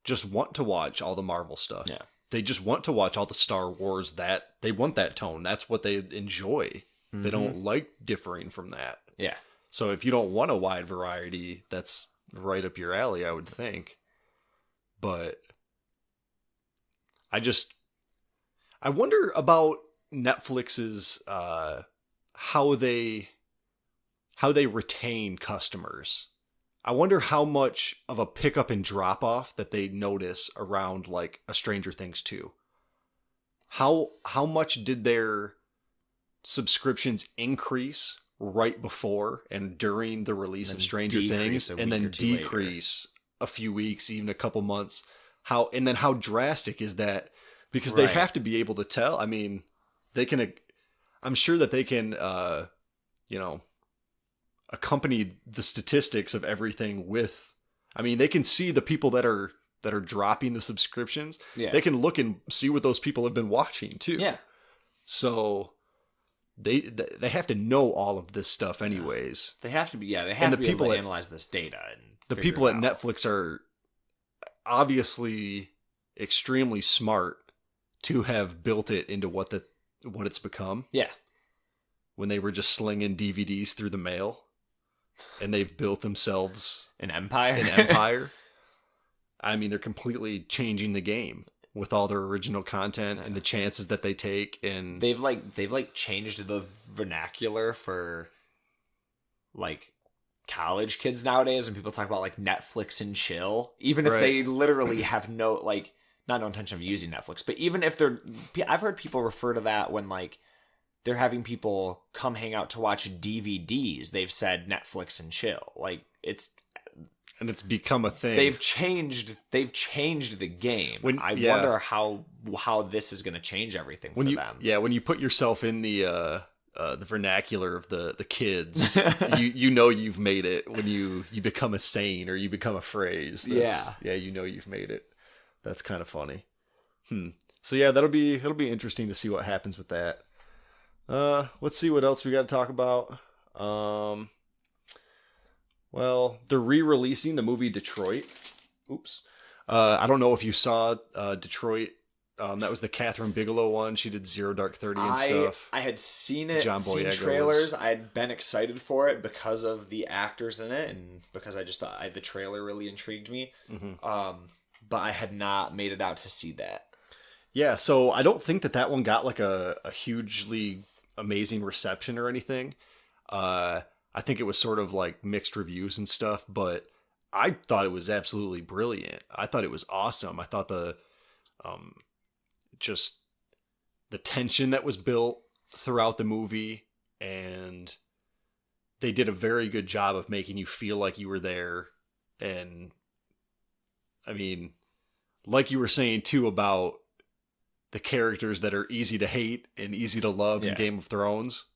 just want to watch all the Marvel stuff. Yeah. They just want to watch all the Star Wars, that they want that tone. That's what they enjoy. They don't like differing from that. Yeah. So if you don't want a wide variety, that's right up your alley, I would think. But I wonder about Netflix's how they retain customers. I wonder how much of a pickup and drop off that they notice around like a Stranger Things 2. How much did their subscriptions increase right before and during the release of Stranger Things, and then decrease a few weeks, even a couple months? How drastic is that? Because they have to be able to tell. I mean, I'm sure that they can, accompany the statistics of everything with. I mean, they can see the people that are dropping the subscriptions. Yeah. They can look and see what those people have been watching too. Yeah. So they have to know all of this stuff anyways. They have to be. Yeah, they have to be able to analyze this data. And the people at Netflix are obviously extremely smart to have built it into what it's become. Yeah. When they were just slinging DVDs through the mail, and they've built themselves an empire. I mean, they're completely changing the game with all their original content and the chances that they take, and they've changed the vernacular for like college kids nowadays. When people talk about like Netflix and chill, even if they literally have no intention of using Netflix, but even if I've heard people refer to that when like they're having people come hang out to watch DVDs. They've said Netflix and chill. Like it's become a thing. They've changed the game. I wonder how this is going to change everything for them. Yeah, when you put yourself in the vernacular of the kids, you've made it. When you become a saying or you become a phrase. You've made it. That's kind of funny. So yeah, it'll be interesting to see what happens with that. Let's see what else we got to talk about. Well, they're re-releasing the movie Detroit. Oops. I don't know if you saw Detroit. That was the Catherine Bigelow one. She did Zero Dark 30 and stuff. I had seen it, seen trailers. I had been excited for it because of the actors in it, and because I just thought the trailer really intrigued me. But I had not made it out to see that. Yeah, so I don't think that one got like a hugely amazing reception or anything. I think it was sort of like mixed reviews and stuff, but I thought it was absolutely brilliant. I thought it was awesome. I thought the just the tension that was built throughout the movie, and they did a very good job of making you feel like you were there. And I mean, like you were saying too about the characters that are easy to hate and easy to love in Game of Thrones,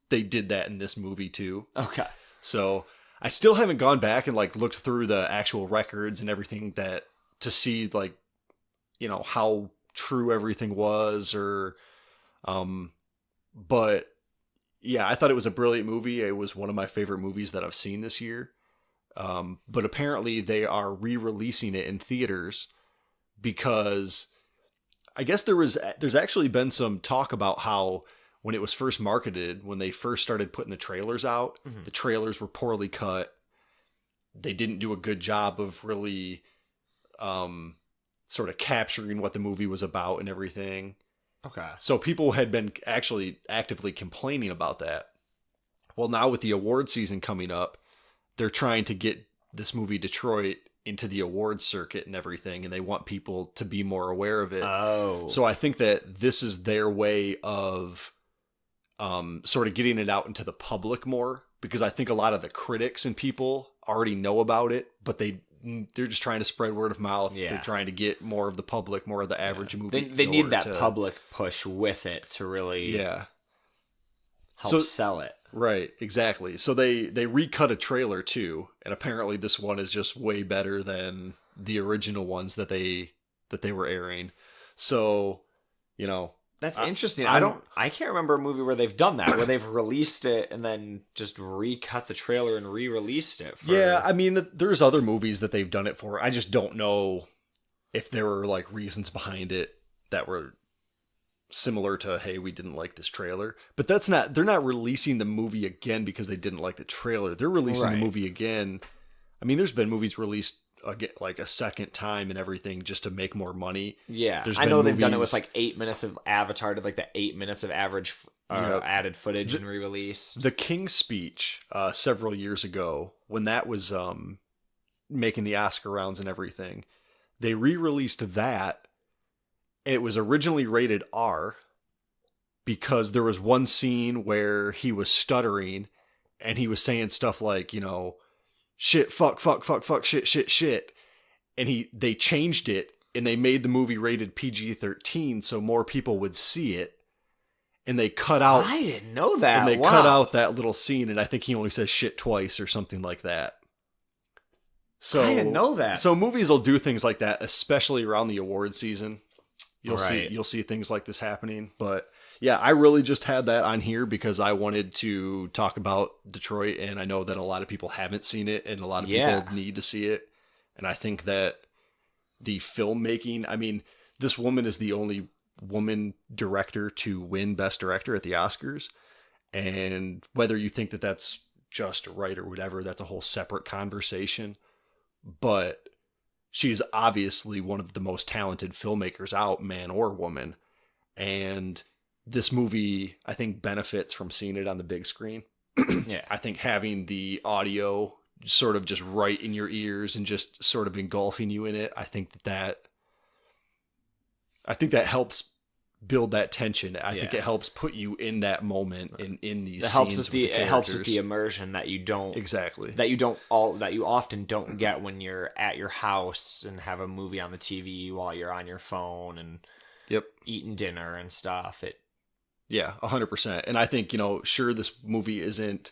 they did that in this movie too. Okay. So I still haven't gone back and like looked through the actual records and everything to see like, how true everything was, or, but yeah, I thought it was a brilliant movie. It was one of my favorite movies that I've seen this year. But apparently they are re-releasing it in theaters because I guess there's actually been some talk about how when it was first marketed, when they first started putting the trailers out, the trailers were poorly cut. They didn't do a good job of really sort of capturing what the movie was about and everything. Okay. So people had been actually actively complaining about that. Well, now with the award season coming up, they're trying to get this movie Detroit into the awards circuit and everything, and they want people to be more aware of it. Oh. So I think that this is their way of sort of getting it out into the public more, because I think a lot of the critics and people already know about it, but they're just trying to spread word of mouth. Yeah. They're trying to get more of the public, more of the average movie. They need that public push with it to really... Yeah. help sell it. Right, exactly. So they recut a trailer too, and apparently this one is just way better than the original ones that they were airing. So, you know, that's interesting. I can't remember a movie where they've done that, where they've released it and then just recut the trailer and re-released it. Yeah, I mean, there's other movies that they've done it for. I just don't know if there were like reasons behind it that were similar to, hey, we didn't like this trailer. But they're not releasing the movie again because they didn't like the trailer. They're releasing the movie again. I mean, there's been movies released like a second time and everything just to make more money. Yeah, I know they've done it with like 8 minutes of Avatar to like the 8 minutes of average added footage and re-release. The King's Speech several years ago, when that was making the Oscar rounds and everything, they re-released that. It was originally rated R because there was one scene where he was stuttering and he was saying stuff like, you know, shit, fuck, shit. And they changed it and they made the movie rated PG-13 so more people would see it. And they cut out... I didn't know that. And they cut out that little scene, and I think he only says shit twice or something like that. So I didn't know that. So movies will do things like that, especially around the award season. You'll see things like this happening. But yeah, I really just had that on here because I wanted to talk about Detroit, and I know that a lot of people haven't seen it, and a lot of people need to see it. And I think that the filmmaking, I mean, this woman is the only woman director to win Best Director at the Oscars. And whether you think that that's just right or whatever, that's a whole separate conversation. But she's obviously one of the most talented filmmakers out, man or woman. And this movie, I think, benefits from seeing it on the big screen. Yeah. I think having the audio sort of just right in your ears and just sort of engulfing you in it, I think that helps build that tension. I think it helps put you in that moment in these scenes. It helps with the immersion that you don't exactly that you often don't get when you're at your house and have a movie on the TV while you're on your phone and eating dinner and stuff. 100%. And I think, you know, sure, this movie isn't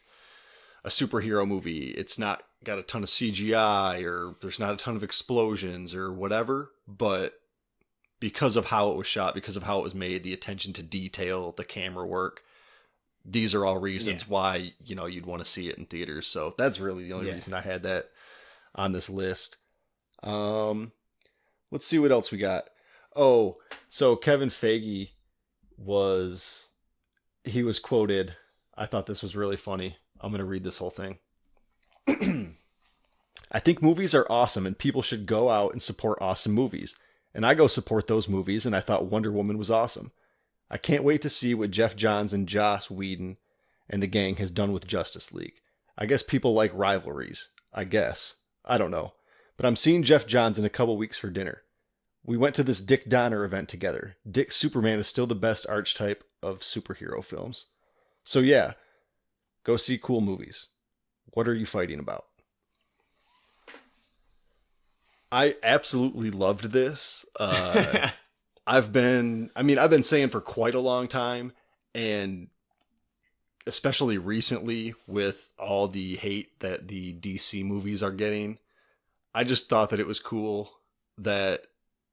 a superhero movie. It's not got a ton of CGI or there's not a ton of explosions or whatever, but because of how it was shot, because of how it was made, the attention to detail, the camera work, these are all reasons why, you know, you'd want to see it in theaters. So that's really the only reason I had that on this list. Let's see what else we got. Oh, so Kevin Feige was quoted. I thought this was really funny. I'm going to read this whole thing. I think movies are awesome and people should go out and support awesome movies. And I go support those movies, and I thought Wonder Woman was awesome. I can't wait to see what Jeff Johns and Joss Whedon and the gang has done with Justice League. I guess people like rivalries. I guess. I don't know. But I'm seeing Jeff Johns in a couple weeks for dinner. We went to this Dick Donner event together. Dick's Superman is still the best archetype of superhero films. So yeah, go see cool movies. What are you fighting about? I absolutely loved this. I've been saying for quite a long time, and especially recently with all the hate that the DC movies are getting, I just thought that it was cool that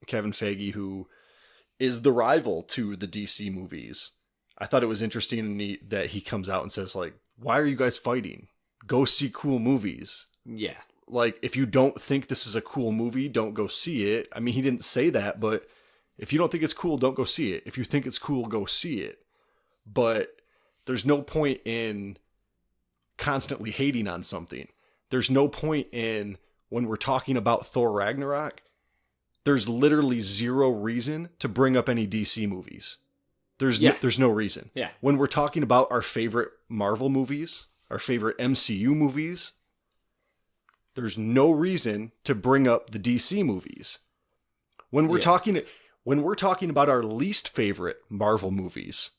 Kevin Feige, who is the rival to the DC movies, I thought it was interesting and neat that he comes out and says, like, why are you guys fighting? Go see cool movies. Yeah. Like, if you don't think this is a cool movie, don't go see it. I mean, he didn't say that, but if you don't think it's cool, don't go see it. If you think it's cool, go see it. But there's no point in constantly hating on something. There's no point in, when we're talking about Thor Ragnarok, there's literally zero reason to bring up any DC movies. There's no reason. Yeah. When we're talking about our favorite Marvel movies, our favorite MCU movies, there's no reason to bring up the DC movies. When we're talking about our least favorite Marvel movies,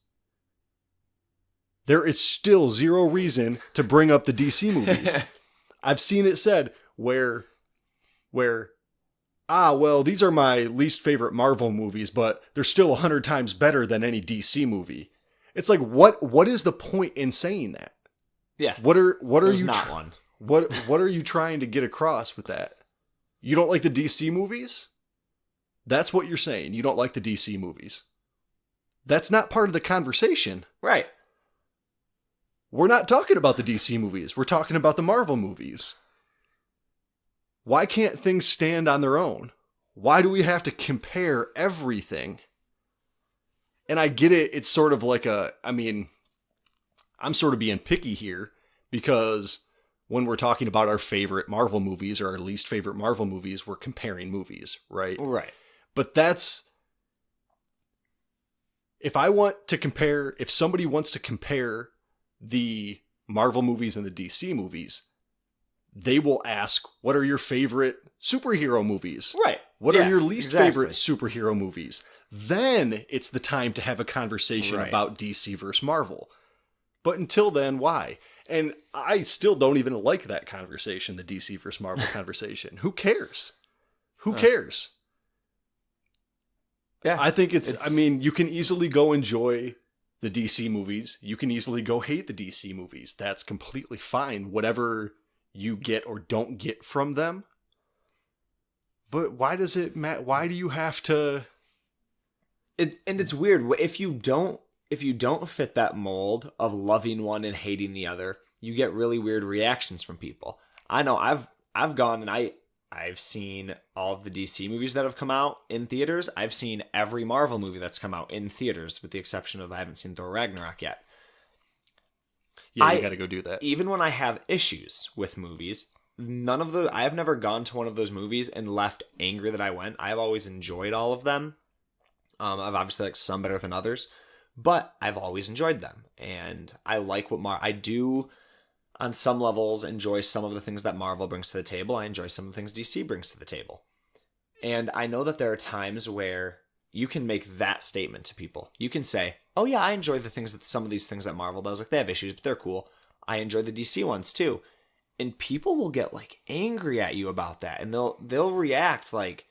there is still zero reason to bring up the DC movies. I've seen it said where these are my least favorite Marvel movies, but they're still 100 times better than any DC movie. It's like, what is the point in saying that? Yeah. What are There's you not one. What are you trying to get across with that? You don't like the DC movies? That's what you're saying. You don't like the DC movies. That's not part of the conversation. Right. We're not talking about the DC movies. We're talking about the Marvel movies. Why can't things stand on their own? Why do we have to compare everything? And I get it. It's sort of like I'm sort of being picky here because when we're talking about our favorite Marvel movies or our least favorite Marvel movies, we're comparing movies, right? Right. But if somebody wants to compare the Marvel movies and the DC movies, they will ask, what are your favorite superhero movies? Right. What are your least favorite superhero movies? Then it's the time to have a conversation about DC versus Marvel. But until then, why? And I still don't even like that conversation, the DC versus Marvel conversation. Who cares? Who cares? Yeah. I think you can easily go enjoy the DC movies. You can easily go hate the DC movies. That's completely fine. Whatever you get or don't get from them. But why does it matter? Why do you have to? And it's weird if you don't fit that mold of loving one and hating the other, you get really weird reactions from people. I know I've gone and I've seen all of the DC movies that have come out in theaters. I've seen every Marvel movie that's come out in theaters, with the exception of I haven't seen Thor Ragnarok yet. Yeah, you got to go do that. Even when I have issues with movies, I have never gone to one of those movies and left angry that I went. I've always enjoyed all of them. I've obviously liked some better than others, but I've always enjoyed them. And I like I do, on some levels, enjoy some of the things that Marvel brings to the table. I enjoy some of the things DC brings to the table. And I know that there are times where you can make that statement to people. You can say, oh yeah, I enjoy some of these things that Marvel does. Like, they have issues, but they're cool. I enjoy the DC ones too. And people will get like angry at you about that. And they'll react like,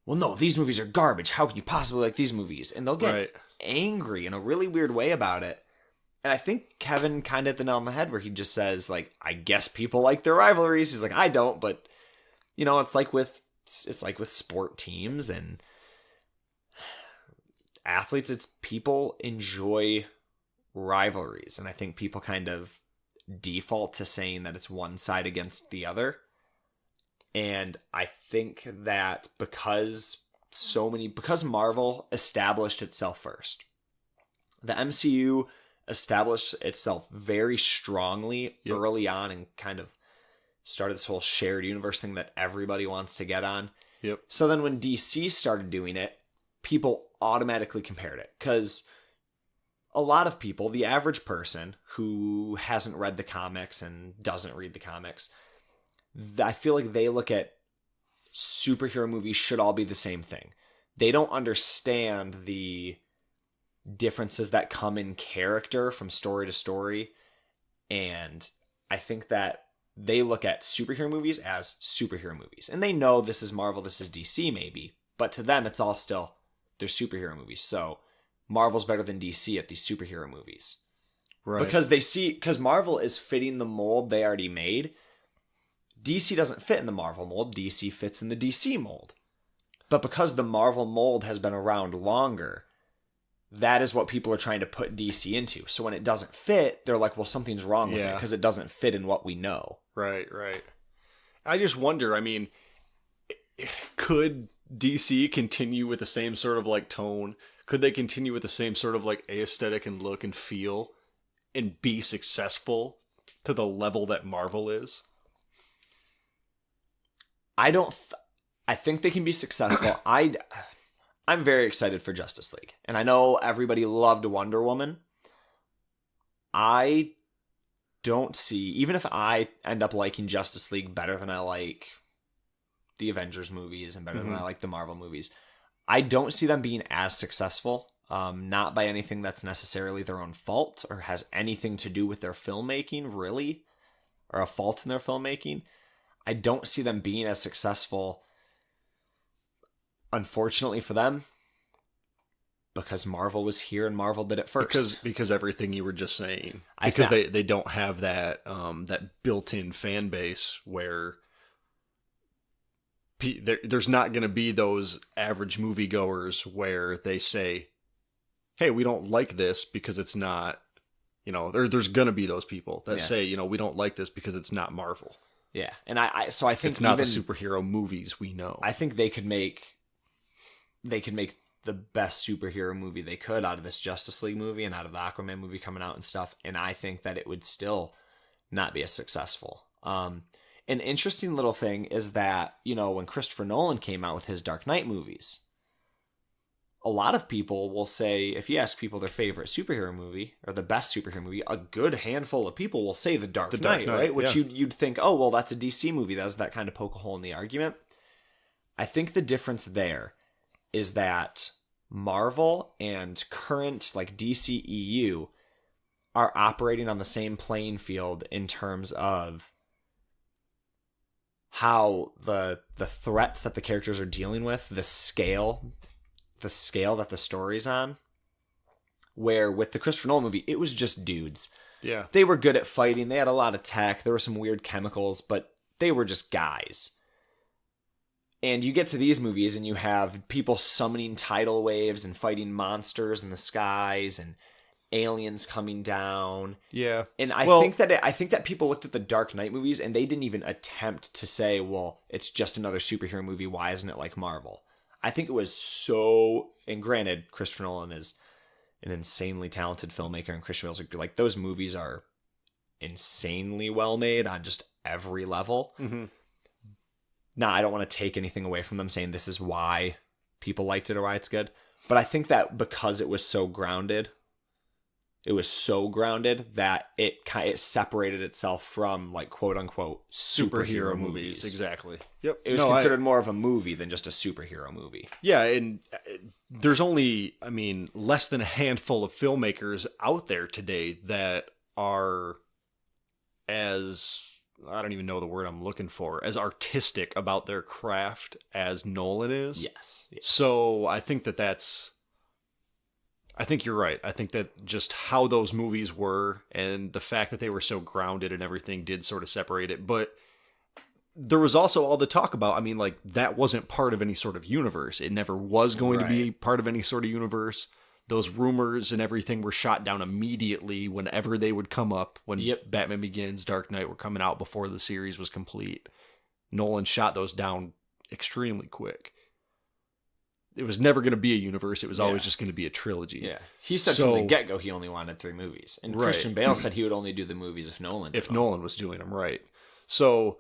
well, no, these movies are garbage. How can you possibly like these movies? And they'll get angry in a really weird way about it. And I think Kevin kind of hit the nail on the head where he just says, like, I guess people like their rivalries. He's like, I don't, but it's like with sport teams and athletes. It's people enjoy rivalries. And I think people kind of default to saying that it's one side against the other. And I think that because Marvel established itself first, the MCU established itself very strongly early on and kind of started this whole shared universe thing that everybody wants to get on. Yep. So then when DC started doing it, people automatically compared it because a lot of people, the average person who hasn't read the comics and doesn't read the comics, I feel like they look at superhero movies should all be the same thing. They don't understand the differences that come in character from story to story. And I think that they look at superhero movies as superhero movies. And they know this is Marvel, this is DC maybe. But to them, it's all still, they're superhero movies. So Marvel's better than DC at these superhero movies. Right. Because Marvel is fitting the mold they already made. DC doesn't fit in the Marvel mold. DC fits in the DC mold. But because the Marvel mold has been around longer, that is what people are trying to put DC into. So when it doesn't fit, they're like, well, something's wrong with it because it doesn't fit in what we know. Right. I just wonder, could DC continue with the same sort of like tone? Could they continue with the same sort of like aesthetic and look and feel and be successful to the level that Marvel is? I think they can be successful. I'm very excited for Justice League. And I know everybody loved Wonder Woman. I don't see, even if I end up liking Justice League better than I like the Avengers movies and better than I like the Marvel movies, I don't see them being as successful. Not by anything that's necessarily their own fault or has anything to do with their filmmaking, really, or a fault in their filmmaking. I don't see them being as successful, unfortunately for them, because Marvel was here and Marvel did it first. Because everything you were just saying. Because they don't have that that built-in fan base where there's not going to be those average moviegoers where they say, hey, we don't like this because it's not, there's going to be those people that say, we don't like this because it's not Marvel. Yeah. And I think it's not the superhero movies we know. I think they could make the best superhero movie they could out of this Justice League movie and out of the Aquaman movie coming out and stuff. And I think that it would still not be as successful. An interesting little thing is that, when Christopher Nolan came out with his Dark Knight movies, a lot of people will say, if you ask people their favorite superhero movie or the best superhero movie, a good handful of people will say The Dark Knight, right? Which you'd think, oh, well, that's a DC movie. That was that kind of poke a hole in the argument. I think the difference there is that Marvel and current like DCEU are operating on the same playing field in terms of how the threats that the characters are dealing with, the scale that the story's on. Where with the Christopher Nolan movie, it was just dudes. Yeah. They were good at fighting. They had a lot of tech. There were some weird chemicals, but they were just guys. And you get to these movies and you have people summoning tidal waves and fighting monsters in the skies and aliens coming down. Yeah. And I think that people looked at the Dark Knight movies and they didn't even attempt to say, well, it's just another superhero movie. Why isn't it like Marvel? I think it was so, and granted, Christopher Nolan is an insanely talented filmmaker and Christian Bale's like, those movies are insanely well made on just every level. Mm-hmm. Now, I don't want to take anything away from them saying this is why people liked it or why it's good. But I think that because it was so grounded that it separated itself from like quote unquote superhero movies. Exactly. Yep. It was considered more of a movie than just a superhero movie. Yeah, and there's only, less than a handful of filmmakers out there today that are as, I don't even know the word I'm looking for, as artistic about their craft as Nolan is. Yes. So I think I think you're right. I think that just how those movies were and the fact that they were so grounded and everything did sort of separate it. But there was also all the talk about, that wasn't part of any sort of universe. It never was going to be part of any sort of universe. Those rumors and everything were shot down immediately whenever they would come up. When Batman Begins, Dark Knight were coming out before the series was complete. Nolan shot those down extremely quick. It was never going to be a universe. It was always just going to be a trilogy. Yeah. He said from the get-go he only wanted 3 movies. And Christian Bale said he would only do the movies if Nolan did them. Nolan was doing them, right. So,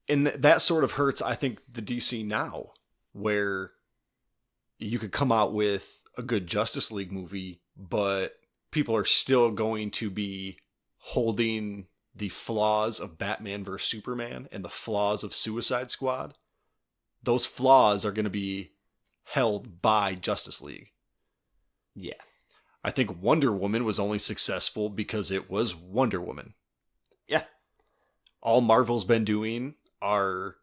and that sort of hurts, I think, the DC now, where you could come out with a good Justice League movie, but people are still going to be holding the flaws of Batman vs. Superman and the flaws of Suicide Squad. Those flaws are going to be held by Justice League. Yeah. I think Wonder Woman was only successful because it was Wonder Woman. Yeah. All Marvel's been doing are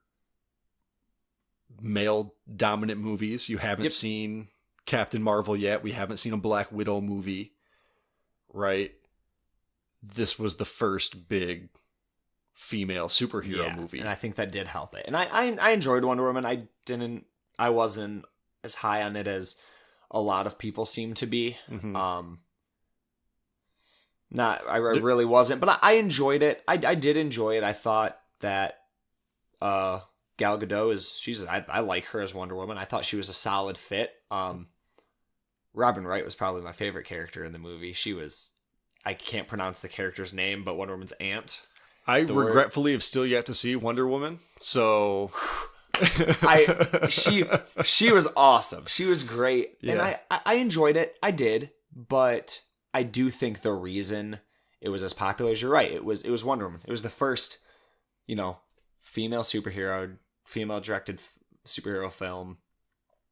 male-dominant movies. You haven't seen Captain Marvel yet. We haven't seen a Black Widow movie. Right? This was the first big female superhero movie. And I think that did help it. And I enjoyed Wonder Woman. I wasn't as high on it as a lot of people seem to be. Mm-hmm. I really wasn't, but I enjoyed it. I did enjoy it. I thought that Gal Gadot I like her as Wonder Woman. I thought she was a solid fit. Robin Wright was probably my favorite character in the movie. I can't pronounce the character's name, but Wonder Woman's aunt. I regretfully have still yet to see Wonder Woman, so she was awesome. She was great, yeah. And I enjoyed it. I did, but I do think the reason it was as popular as you're right. It was Wonder Woman. It was the first, female superhero, female directed superhero film.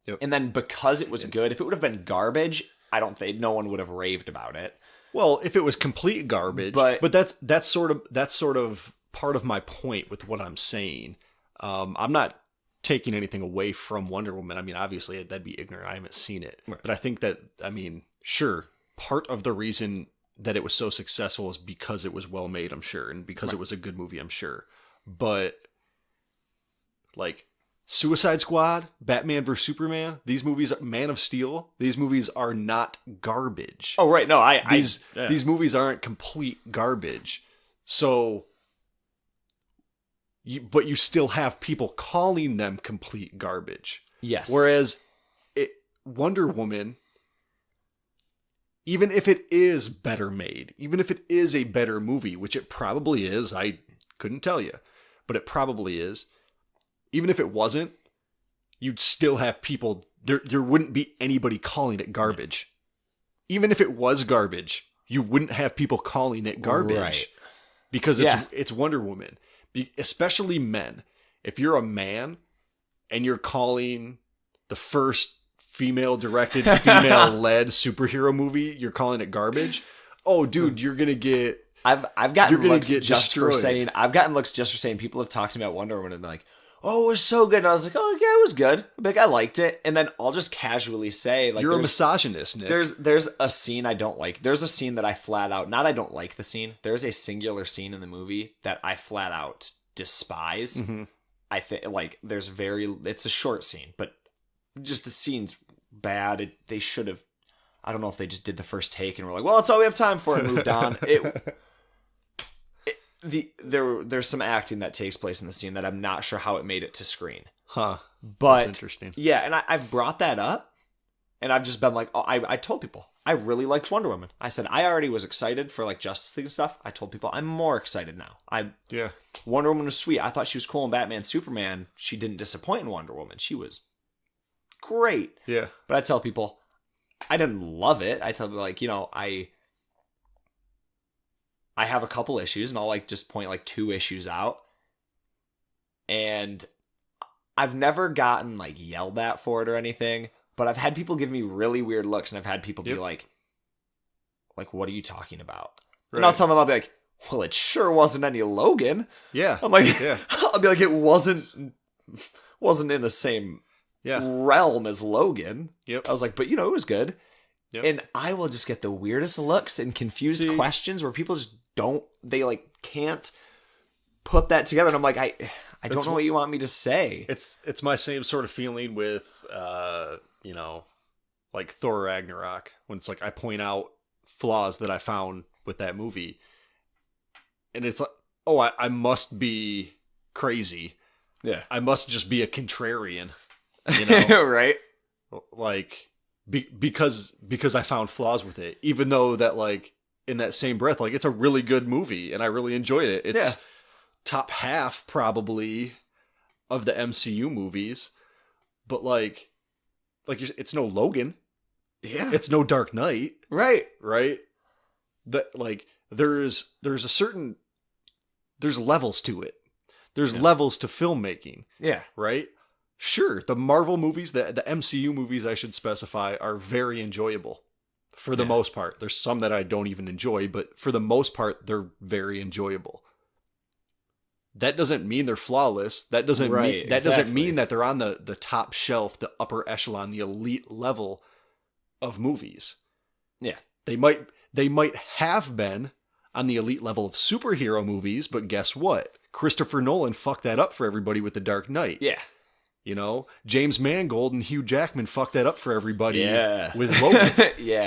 Yep. And then because it was good, if it would have been garbage, I don't think no one would have raved about it. Well, if it was complete garbage, but that's sort of part of my point with what I'm saying. I'm not taking anything away from Wonder Woman. I mean, obviously that'd be ignorant. I haven't seen it. Right. But I think that, I mean, sure, part of the reason that it was so successful is because it was well made, I'm sure, and because it was a good movie, I'm sure. But like Suicide Squad, Batman vs Superman, these movies, Man of Steel, these movies are not garbage. Oh right, no, These movies aren't complete garbage. So, but you still have people calling them complete garbage. yes. Whereas Wonder Woman, even if it is better made, even if it is a better movie, which it probably is, I couldn't tell you, but it probably is. Even if it wasn't, you'd still have people, there wouldn't be anybody calling it garbage. Even if it was garbage, you wouldn't have people calling it garbage. Right. Because it's Wonder Woman. Especially men. If you're a man and you're calling the first female-directed, female-led superhero movie, you're calling it garbage, oh, dude, you're going to get... I've gotten looks get just destroyed. for saying, people have talked about Wonder Woman and been like, oh, it was so good. And I was like, oh, yeah, it was good. Like, I liked it. And then I'll just casually say, like, you're a misogynist, Nick. There's a scene I don't like. There's a scene that I flat out, not I don't like the scene. There's a singular scene in the movie that I flat out despise. Mm-hmm. I think, like, it's a short scene, but just the scene's bad. They should have, I don't know if they just did the first take and were like, well, that's all we have time for and moved on. There's some acting that takes place in the scene that I'm not sure how it made it to screen. Huh. But that's interesting. Yeah, and I've brought that up, and I've just been like, oh, I told people I really liked Wonder Woman. I said I already was excited for like Justice League and stuff. I told people I'm more excited now. Wonder Woman was sweet. I thought she was cool in Batman Superman. She didn't disappoint in Wonder Woman. She was great. Yeah. But I tell people I didn't love it. I tell people, like, you know, I have a couple issues, and I'll like just point like 2 issues out. And I've never gotten like yelled at for it or anything, but I've had people give me really weird looks, and I've had people be like, what are you talking about? Right. And I'll tell them, I'll be like, well, it sure wasn't any Logan. Yeah. I'm like, yeah. I'll be like, it wasn't in the same realm as Logan. Yep. I was like, but you know, it was good. Yep. And I will just get the weirdest looks and confused questions where people just can't put that together. And I'm like, I don't know what you want me to say. It's my same sort of feeling with, you know, like Thor Ragnarok, when it's like I point out flaws that I found with that movie. And it's like, oh, I must be crazy. Yeah. I must just be a contrarian, you know? Right. Like, because I found flaws with it, even though that, like, in that same breath, like, it's a really good movie and I really enjoyed it. It's top half probably of the MCU movies, but like it's no Logan. Yeah. It's no Dark Knight. Right. That, like, there's levels to it. There's levels to filmmaking. Yeah. Right? Sure, the Marvel movies, the MCU movies, I should specify, are very enjoyable for the most part. There's some that I don't even enjoy, but for the most part, they're very enjoyable. That doesn't mean they're flawless. That doesn't mean that they're on the top shelf, the upper echelon, the elite level of movies. Yeah. They might have been on the elite level of superhero movies, but guess what? Christopher Nolan fucked that up for everybody with The Dark Knight. Yeah. You know, James Mangold and Hugh Jackman fucked that up for everybody with Logan.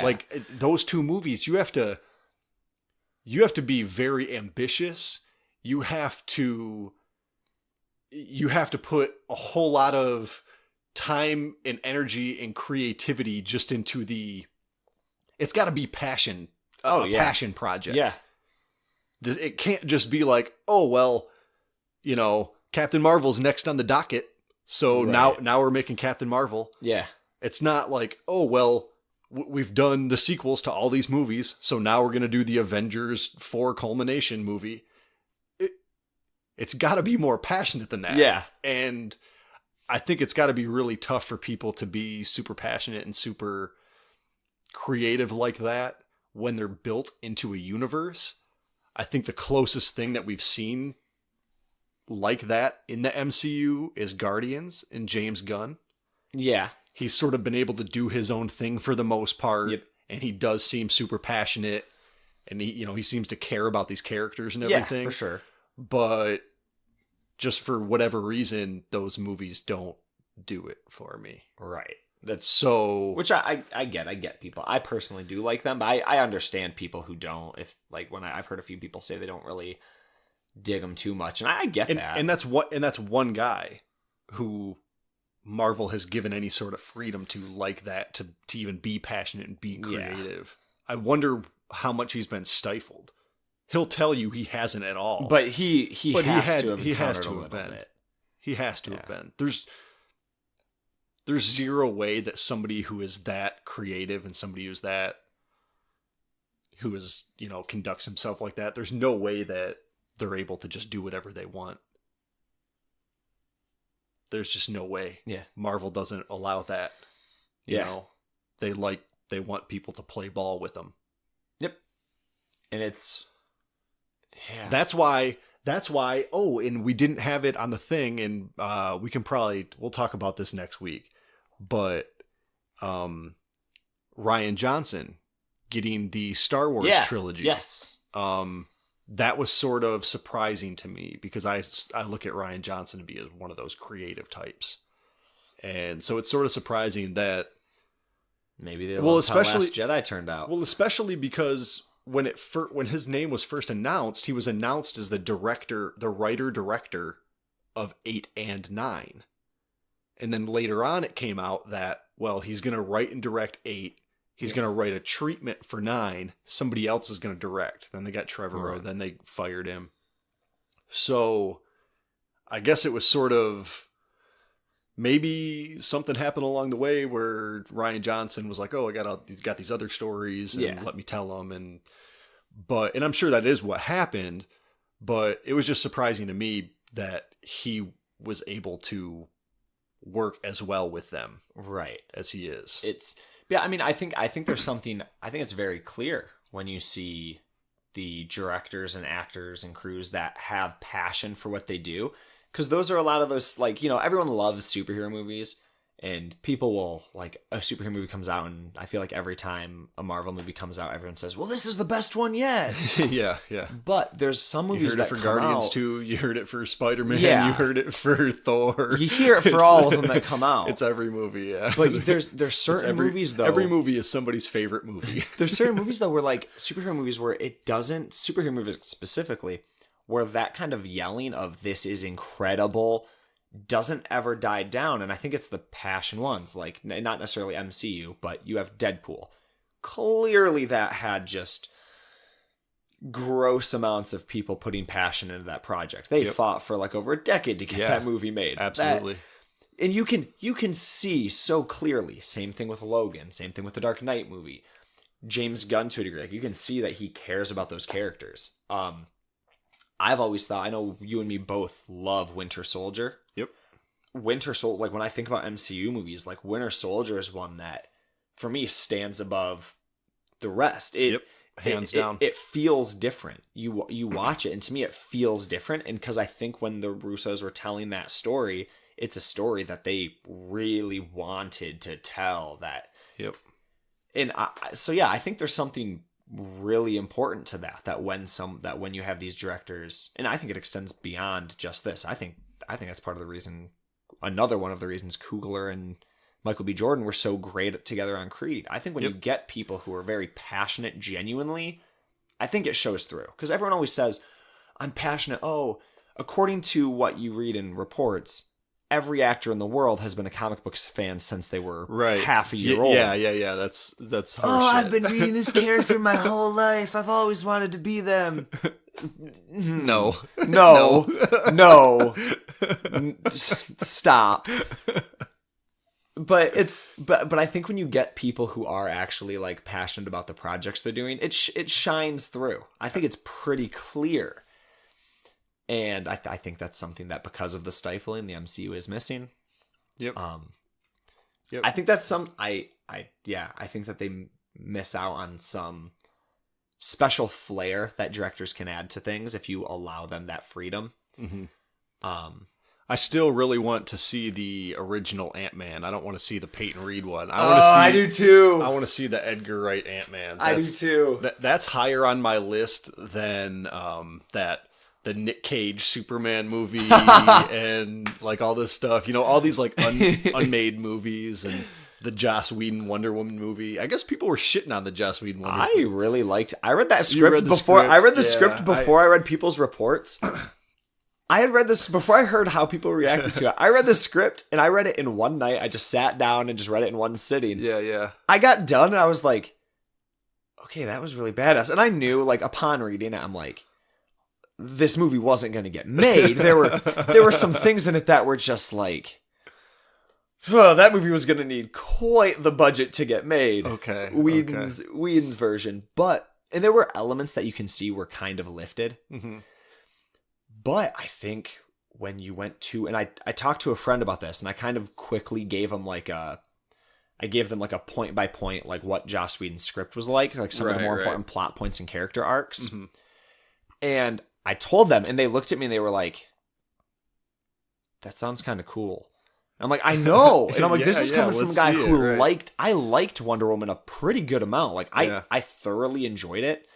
Like, those 2 movies, you have to be very ambitious. You have to put a whole lot of time and energy and creativity just into it's got to be passion. Passion project. Yeah. It can't just be like, oh, well, you know, Captain Marvel's next on the docket. So now we're making Captain Marvel. Yeah. It's not like, oh, well, we've done the sequels to all these movies, so now we're going to do the Avengers 4 culmination movie. It's got to be more passionate than that. Yeah. And I think it's got to be really tough for people to be super passionate and super creative like that when they're built into a universe. I think the closest thing that we've seen like that in the MCU is Guardians and James Gunn. Yeah. He's sort of been able to do his own thing for the most part. Yep. And he does seem super passionate. And he seems to care about these characters and everything. Yeah, for sure. But just for whatever reason, those movies don't do it for me. Right. That's so. Which I get people. I personally do like them, but I understand people who don't. If like when I've heard a few people say they don't really dig them too much, and I get that. And that's one guy who Marvel has given any sort of freedom to like that to even be passionate and be creative. Yeah. I wonder how much he's been stifled. He'll tell you he hasn't at all. But he has to have been. Bit. He has to have been. There's zero way that somebody who is that creative and somebody who is, conducts himself like that, there's no way that they're able to just do whatever they want. There's just no way. Yeah. Marvel doesn't allow that. You know, they want people to play ball with them. Yep. And it's That's why, and we didn't have it on the thing, and we'll talk about this next week, but Rian Johnson getting the Star Wars trilogy. Yes. That was sort of surprising to me because I look at Rian Johnson to be as one of those creative types. And so it's sort of surprising that maybe they love how Last Jedi turned out. Well, especially because when his name was first announced, he was announced as the writer-director of 8 and 9. And then later on it came out that, well, he's going to write and direct 8. He's going to write a treatment for 9. Somebody else is going to direct. Then they got Trevorrow. Then they fired him. So I guess it was sort of maybe something happened along the way where Rian Johnson was like, oh, I got these other stories and let me tell them. And I'm sure that is what happened, but it was just surprising to me that he was able to work as well with them. Right. As he is. I think there's something, I think it's very clear when you see the directors and actors and crews that have passion for what they do. Because those are a lot of those, everyone loves superhero movies, and people will, a superhero movie comes out, and I feel like every time a Marvel movie comes out, everyone says, well, this is the best one yet. Yeah. But there's some movies that come out. You heard it for Guardians 2, you heard it for Spider-Man, you heard it for Thor. You hear it for all of them that come out. It's every movie, yeah. But there's certain movies, though. Every movie is somebody's favorite movie. There's certain movies, though, where, superhero movies where superhero movies specifically, where that kind of yelling of this is incredible doesn't ever die down. And I think it's the passion ones, not necessarily MCU, but you have Deadpool. Clearly that had just gross amounts of people putting passion into that project. They fought for over a decade to get that movie made. Absolutely. And you can see so clearly, same thing with Logan, same thing with the Dark Knight movie. James Gunn to a degree, you can see that he cares about those characters. I've always thought, I know you and me both love Winter Soldier. Yep. Winter Soldier, when I think about MCU movies, Winter Soldier is one that, for me, stands above the rest. Hands down. It feels different. You watch it, and to me, it feels different. And because I think when the Russos were telling that story, it's a story that they really wanted to tell. Yep. And I think there's something really important to that when you have these directors, and I think it extends beyond just this. I think that's part of the reason, another one of the reasons Coogler and Michael B. Jordan were so great together on Creed. I think when you get people who are very passionate genuinely, I think it shows through. Because everyone always says, I'm passionate. Oh, according to what you read in reports, every actor in the world has been a comic book fan since they were half a year old. Yeah. That's harsh shit. I've been reading this character my whole life. I've always wanted to be them. No. Stop. But I think when you get people who are actually passionate about the projects they're doing, it shines through. I think it's pretty clear. And I think that's something that, because of the stifling, the MCU is missing. Yep. I think that's I think that they miss out on some special flair that directors can add to things if you allow them that freedom. Mm-hmm. I still really want to see the original Ant-Man. I don't want to see the Peyton Reed one. I do too. I want to see the Edgar Wright Ant-Man. I do too. That's higher on my list than the Nick Cage Superman movie and like all this stuff. You know, all these like unmade movies and the Joss Whedon Wonder Woman movie. I guess people were shitting on the Joss Whedon Wonder Woman. I really liked. I read that script before. I read the script before I read people's reports. I had read this before I heard how people reacted to it. I read the script and I read it in one night. I just sat down and just read it in one sitting. Yeah. I got done and I was like, okay, that was really badass. And I knew, like, upon reading it, I'm like, this movie wasn't going to get made. There were some things in it that were just like, oh, that movie was going to need quite the budget to get made. Okay. Whedon's version. And there were elements that you can see were kind of lifted. Mm-hmm. But I think when you went to, and I talked to a friend about this, and I kind of quickly gave them like a point by point, like what Joss Whedon's script was like some of the more important plot points and character arcs. Mm-hmm. And I told them, and they looked at me and they were like, that sounds kind of cool. And I'm like, I know. And I'm like, this is coming from a guy who I liked Wonder Woman a pretty good amount. Like I thoroughly enjoyed it.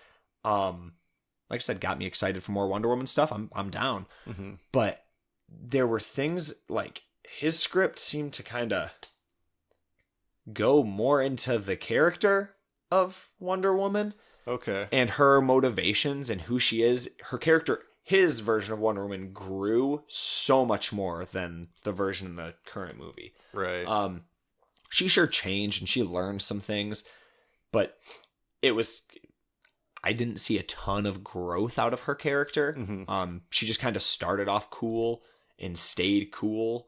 Like I said, got me excited for more Wonder Woman stuff. I'm down. Mm-hmm. But there were things like his script seemed to kind of go more into the character of Wonder Woman. Okay. And her motivations and who she is. Her character, his version of Wonder Woman grew so much more than the version in the current movie. Right. She sure changed and she learned some things, but I didn't see a ton of growth out of her character. Mm-hmm. She just kind of started off cool and stayed cool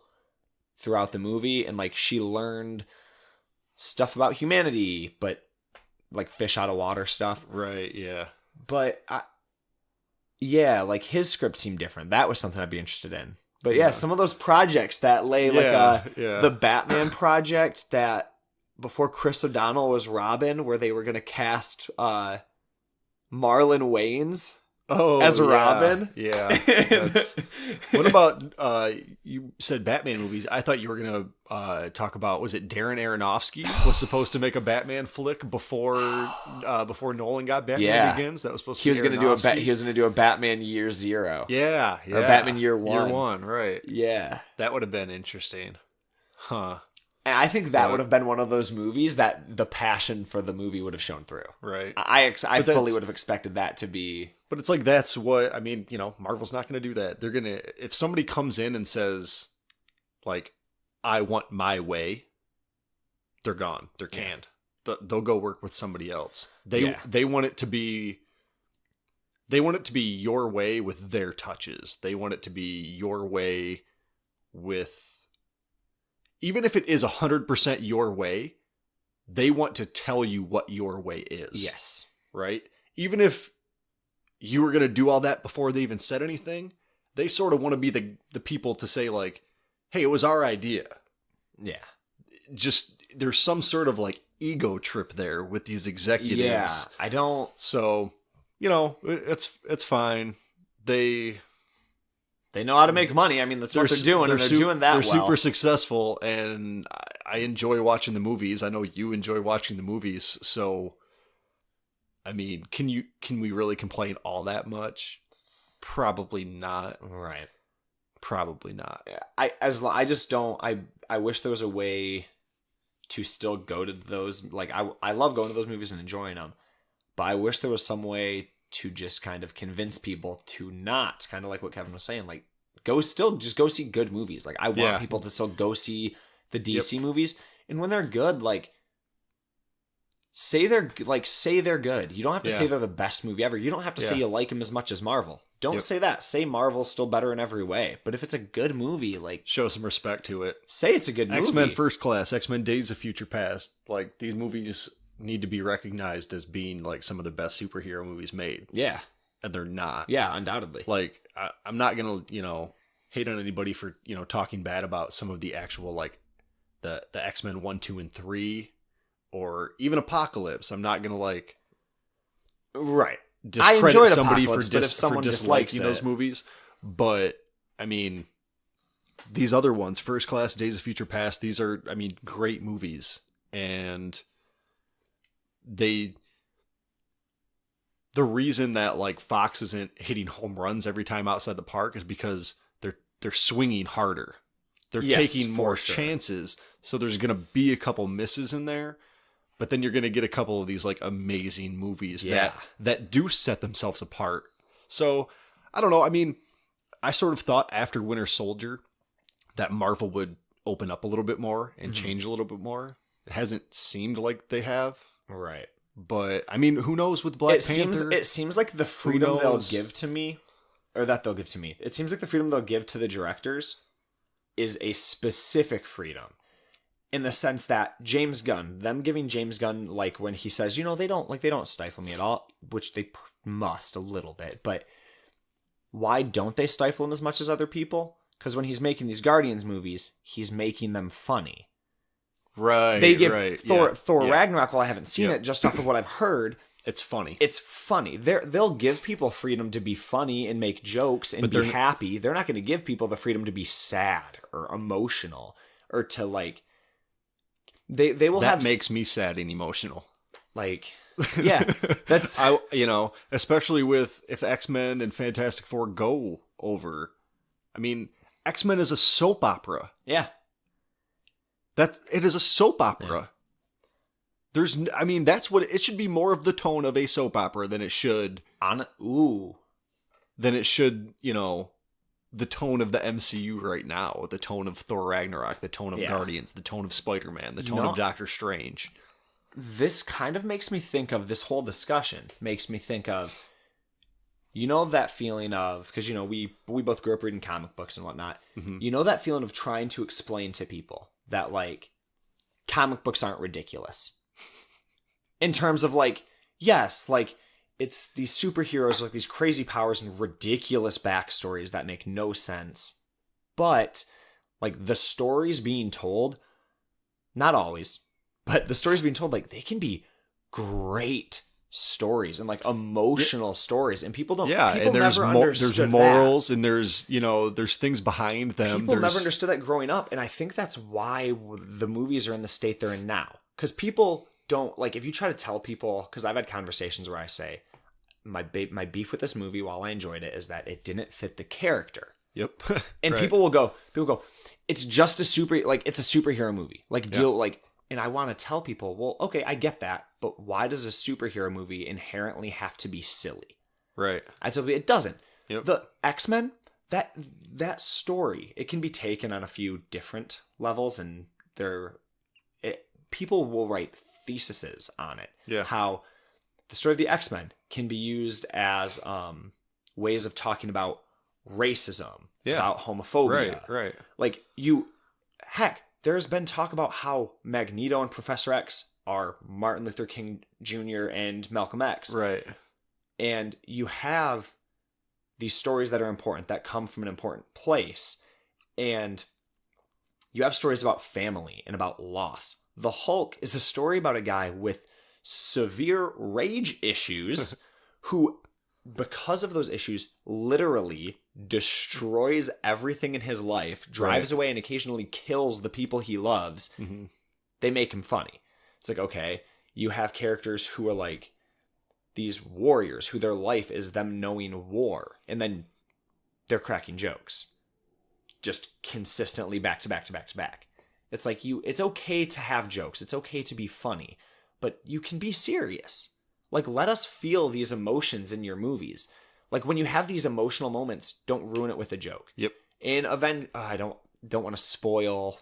throughout the movie. And like, she learned stuff about humanity, but like fish out of water stuff. Right. Yeah. But like his script seemed different. That was something I'd be interested in. But yeah, some of those projects that lay the Batman project that before Chris O'Donnell was Robin, where they were going to cast, Marlon Wayans as Robin. Yeah. What about you said Batman movies? I thought you were gonna talk about, was it Darren Aronofsky was supposed to make a Batman flick before Nolan got Batman Begins? That was supposed to be he was gonna do a Batman Year Zero. Yeah. Or Batman Year One. Year One, right. Yeah. That would have been interesting. Huh. And I think that would have been one of those movies that the passion for the movie would have shown through. Right. I fully would have expected that to be. But it's like, that's what, I mean, you know, Marvel's not going to do that. They're going to, if somebody comes in and says, like, I want my way, they're gone. They're canned. Yeah. They'll go work with somebody else. They want it to be, your way with their touches. They want it to be your way with, even if it is 100% your way, they want to tell you what your way is. Yes. Right? Even if you were going to do all that before they even said anything, they sort of want to be the people to say, like, hey, it was our idea. Yeah. Just, there's some sort of, like, ego trip there with these executives. Yeah, I don't... So, you know, it's fine. They know how to make money. I mean, that's what they're doing, and they're doing that well. They're super successful, and I enjoy watching the movies. I know you enjoy watching the movies, so, I mean, can we really complain all that much? Probably not. Right. Probably not. I wish there was a way to still go to those, like, I love going to those movies and enjoying them, but I wish there was some way to just kind of convince people to not, kind of like what Kevin was saying, like, go see good movies. Like, I want people to still go see the DC movies, and when they're good, like, say they're good. You don't have to say they're the best movie ever. You don't have to say you like them as much as Marvel. Don't say that. Say Marvel's still better in every way. But if it's a good movie, like, show some respect to it. Say it's a good movie. X-Men First Class, X-Men Days of Future Past, like, these movies need to be recognized as being, like, some of the best superhero movies made. Yeah. And they're not. Yeah, undoubtedly. Like, I'm not going to, you know, hate on anybody for, you know, talking bad about some of the actual, like, the X-Men 1, 2, and 3, or even Apocalypse. I'm not going to, like... Right. Discredit somebody for disliking those movies. But I mean, these other ones, First Class, Days of Future Past, these are, I mean, great movies. And the reason that like Fox isn't hitting home runs every time outside the park is because they're swinging harder. They're taking more chances. So there's going to be a couple misses in there, but then you're going to get a couple of these like amazing movies that do set themselves apart. So I don't know. I mean, I sort of thought after Winter Soldier that Marvel would open up a little bit more and change a little bit more. It hasn't seemed like they have. Right. But I mean, who knows with Black Panther? It seems like the freedom they'll give to me, or that they'll give to me. It seems like the freedom they'll give to the directors is a specific freedom, in the sense that James Gunn, them giving James Gunn, like when he says, they don't stifle me at all, which they must a little bit, but why don't they stifle him as much as other people? Because when he's making these Guardians movies, he's making them funny. Right. They give Thor Ragnarok, while I haven't seen it, just off of what I've heard, it's funny. It's funny. They'll give people freedom to be funny and make jokes and be happy. They're not going to give people the freedom to be sad or emotional or to like. They will have. That makes me sad and emotional. Like, yeah, that's especially with if X-Men and Fantastic Four go over. I mean, X-Men is a soap opera. Yeah, it is a soap opera. Yeah. That's what it should be, more of the tone of a soap opera than it should. Than it should, the tone of the MCU right now, the tone of Thor Ragnarok, the tone of Guardians, the tone of Spider-Man, the tone of Doctor Strange. This kind of makes me think of this whole discussion. Makes me think of, that feeling of, because we both grew up reading comic books and whatnot. Mm-hmm. That feeling of trying to explain to people that like comic books aren't ridiculous. In terms of like, yes, like it's these superheroes with these crazy powers and ridiculous backstories that make no sense. But like the stories being told, not always, but the stories being told, like they can be great stories and like emotional stories, and people don't. Yeah, people and there's there's morals that. And there's things behind them. People never understood that growing up, and I think that's why the movies are in the state they're in now, because people don't like, if you try to tell people, because I've had conversations where I say my beef with this movie, while I enjoyed it, is that it didn't fit the character. Yep. And right. people go, it's just it's a superhero movie. And I want to tell people, well, okay, I get that, but why does a superhero movie inherently have to be silly? Right. I tell people it doesn't. Yep. The X-Men, that story, it can be taken on a few different levels, and people will write theses on it. Yeah. How the story of the X-Men can be used as ways of talking about racism, about homophobia. Right. Like there's been talk about how Magneto and Professor X are Martin Luther King Jr. and Malcolm X. Right. And you have these stories that are important, that come from an important place. And you have stories about family and about loss. The Hulk is a story about a guy with severe rage issues who, because of those issues, literally destroys everything in his life, drives away, and occasionally kills the people he loves. Mm-hmm. They make him funny. It's like, okay, you have characters who are like these warriors who their life is them knowing war, and then they're cracking jokes just consistently back to back to back to back. It's like it's okay to have jokes. It's okay to be funny, but you can be serious. Like, let us feel these emotions in your movies. Like, when you have these emotional moments, don't ruin it with a joke. Yep. In I don't want to spoil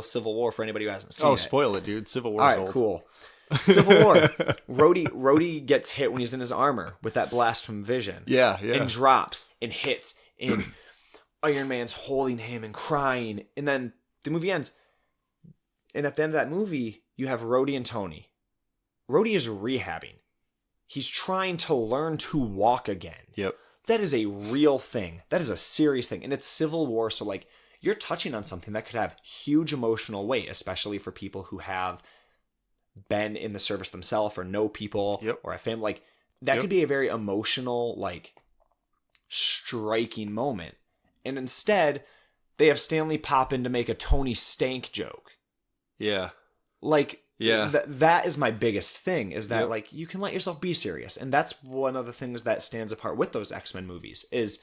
Civil War for anybody who hasn't seen it. Oh, spoil it, dude. Civil War's old. Cool. Civil War. Rhodey gets hit when he's in his armor with that blast from Vision. Yeah. And drops and hits, and Iron Man's holding him and crying. And then the movie ends. And at the end of that movie, you have Rhodey and Tony. Rhodey is rehabbing. He's trying to learn to walk again. Yep. That is a real thing. That is a serious thing. And it's Civil War, so like you're touching on something that could have huge emotional weight, especially for people who have been in the service themselves or know people or a family. Like that could be a very emotional, like, striking moment. And instead, they have Stanley pop in to make a Tony Stank joke. Yeah. Like, yeah, that is my biggest thing, is that, Yep. like, you can let yourself be serious. And that's one of the things that stands apart with those X-Men movies, is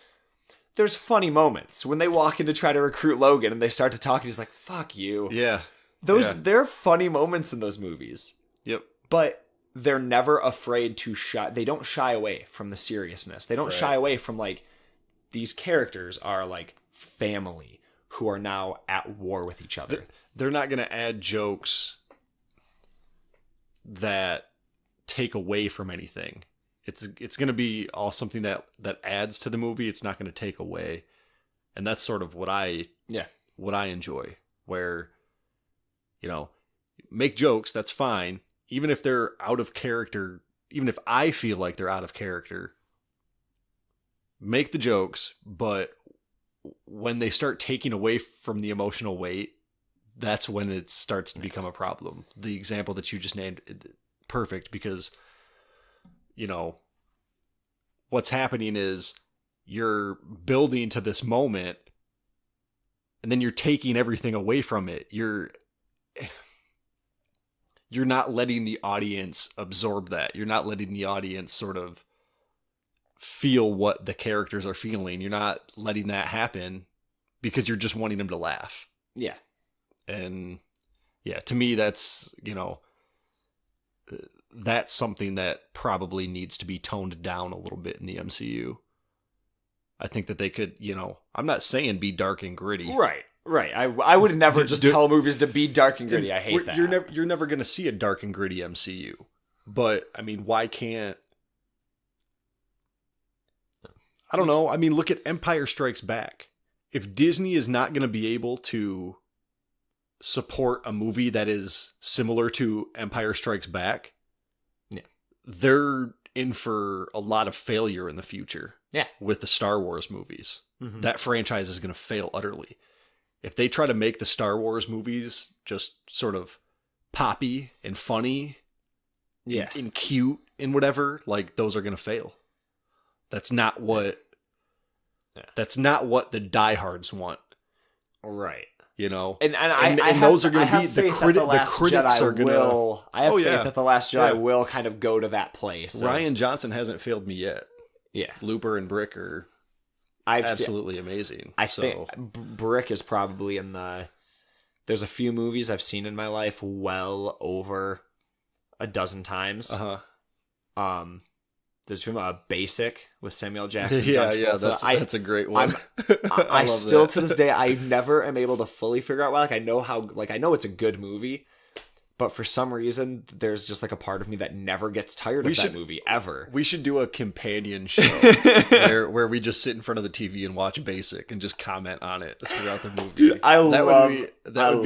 there's funny moments when they walk in to try to recruit Logan and they start to talk and he's like, fuck you. yeah, There are funny moments in those movies. yep, But they're never afraid to they don't shy away from the seriousness. They don't Right. shy away from, like, these characters are like family who are now at war with each other. they're not going to add jokes that take away from anything. It's going to be all something that adds to the movie. It's not going to take away. And that's sort of what I enjoy, where, make jokes, that's fine. Even if they're out of character, even if I feel like they're out of character, make the jokes, but when they start taking away from the emotional weight, that's when it starts to become a problem. The example that you just named, perfect, because, what's happening is you're building to this moment and then you're taking everything away from it. You're not letting the audience absorb that. You're not letting the audience sort of feel what the characters are feeling. You're not letting that happen because you're just wanting them to laugh. Yeah. And yeah, to me, that's, that's something that probably needs to be toned down a little bit in the MCU. I think that they could, I'm not saying be dark and gritty. Right. I would never just tell movies to be dark and gritty. I hate that. You're never going to see a dark and gritty MCU. But, I mean, why can't... I don't know. I mean, look at Empire Strikes Back. If Disney is not going to be able to support a movie that is similar to Empire Strikes Back, they're in for a lot of failure in the future. Yeah. With the Star Wars movies. Mm-hmm. That franchise is going to fail utterly. If they try to make the Star Wars movies just sort of poppy and funny, and cute and whatever, like, those are going to fail. That's not what the diehards want. Right. And those are going to be the critics are going to. I have faith that The Last Jedi will kind of go to that place. Rian Johnson hasn't failed me yet. Yeah. Looper and Brick are absolutely amazing. I think Brick is probably in the... There's a few movies I've seen in my life well over a dozen times. There's a film Basic with Samuel Jackson. That's a great one. I still to this day I never am able to fully figure out why. Like, I know it's a good movie, but for some reason there's just like a part of me that never gets tired of that movie ever. We should do a companion show where we just sit in front of the TV and watch Basic and just comment on it throughout the movie. Dude, That'd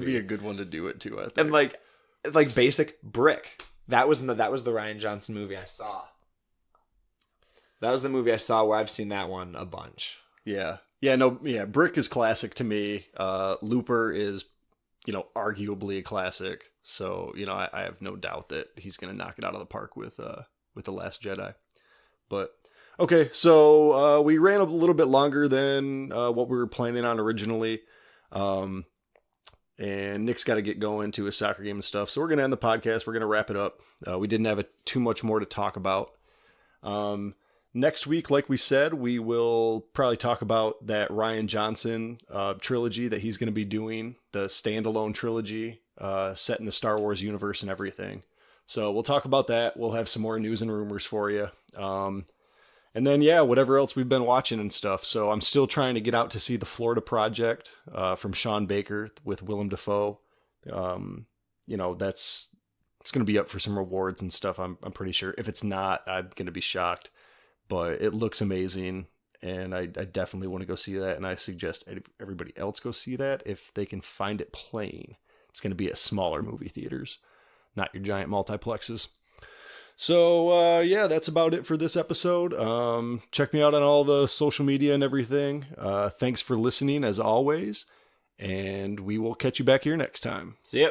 be a good one to do it too, I think. And like Basic, Brick. That was the Rian Johnson movie I saw. That was the movie I saw where I've seen that one a bunch. Yeah. Brick is classic to me. Looper is, arguably a classic. So, I have no doubt that he's going to knock it out of the park with The Last Jedi. But, okay, so we ran a little bit longer than what we were planning on originally. And Nick's got to get going to his soccer game and stuff. So we're going to end the podcast. We're going to wrap it up. We didn't have too much more to talk about. Next week, like we said, we will probably talk about that Rian Johnson trilogy that he's going to be doing, the standalone trilogy set in the Star Wars universe and everything. So we'll talk about that. We'll have some more news and rumors for you. And then, whatever else we've been watching and stuff. So I'm still trying to get out to see The Florida Project from Sean Baker with Willem Dafoe. It's going to be up for some rewards and stuff, I'm pretty sure. If it's not, I'm going to be shocked. But it looks amazing, and I definitely want to go see that, and I suggest everybody else go see that if they can find it playing. It's going to be at smaller movie theaters, not your giant multiplexes. So, that's about it for this episode. Check me out on all the social media and everything. Thanks for listening, as always, and we will catch you back here next time. See ya.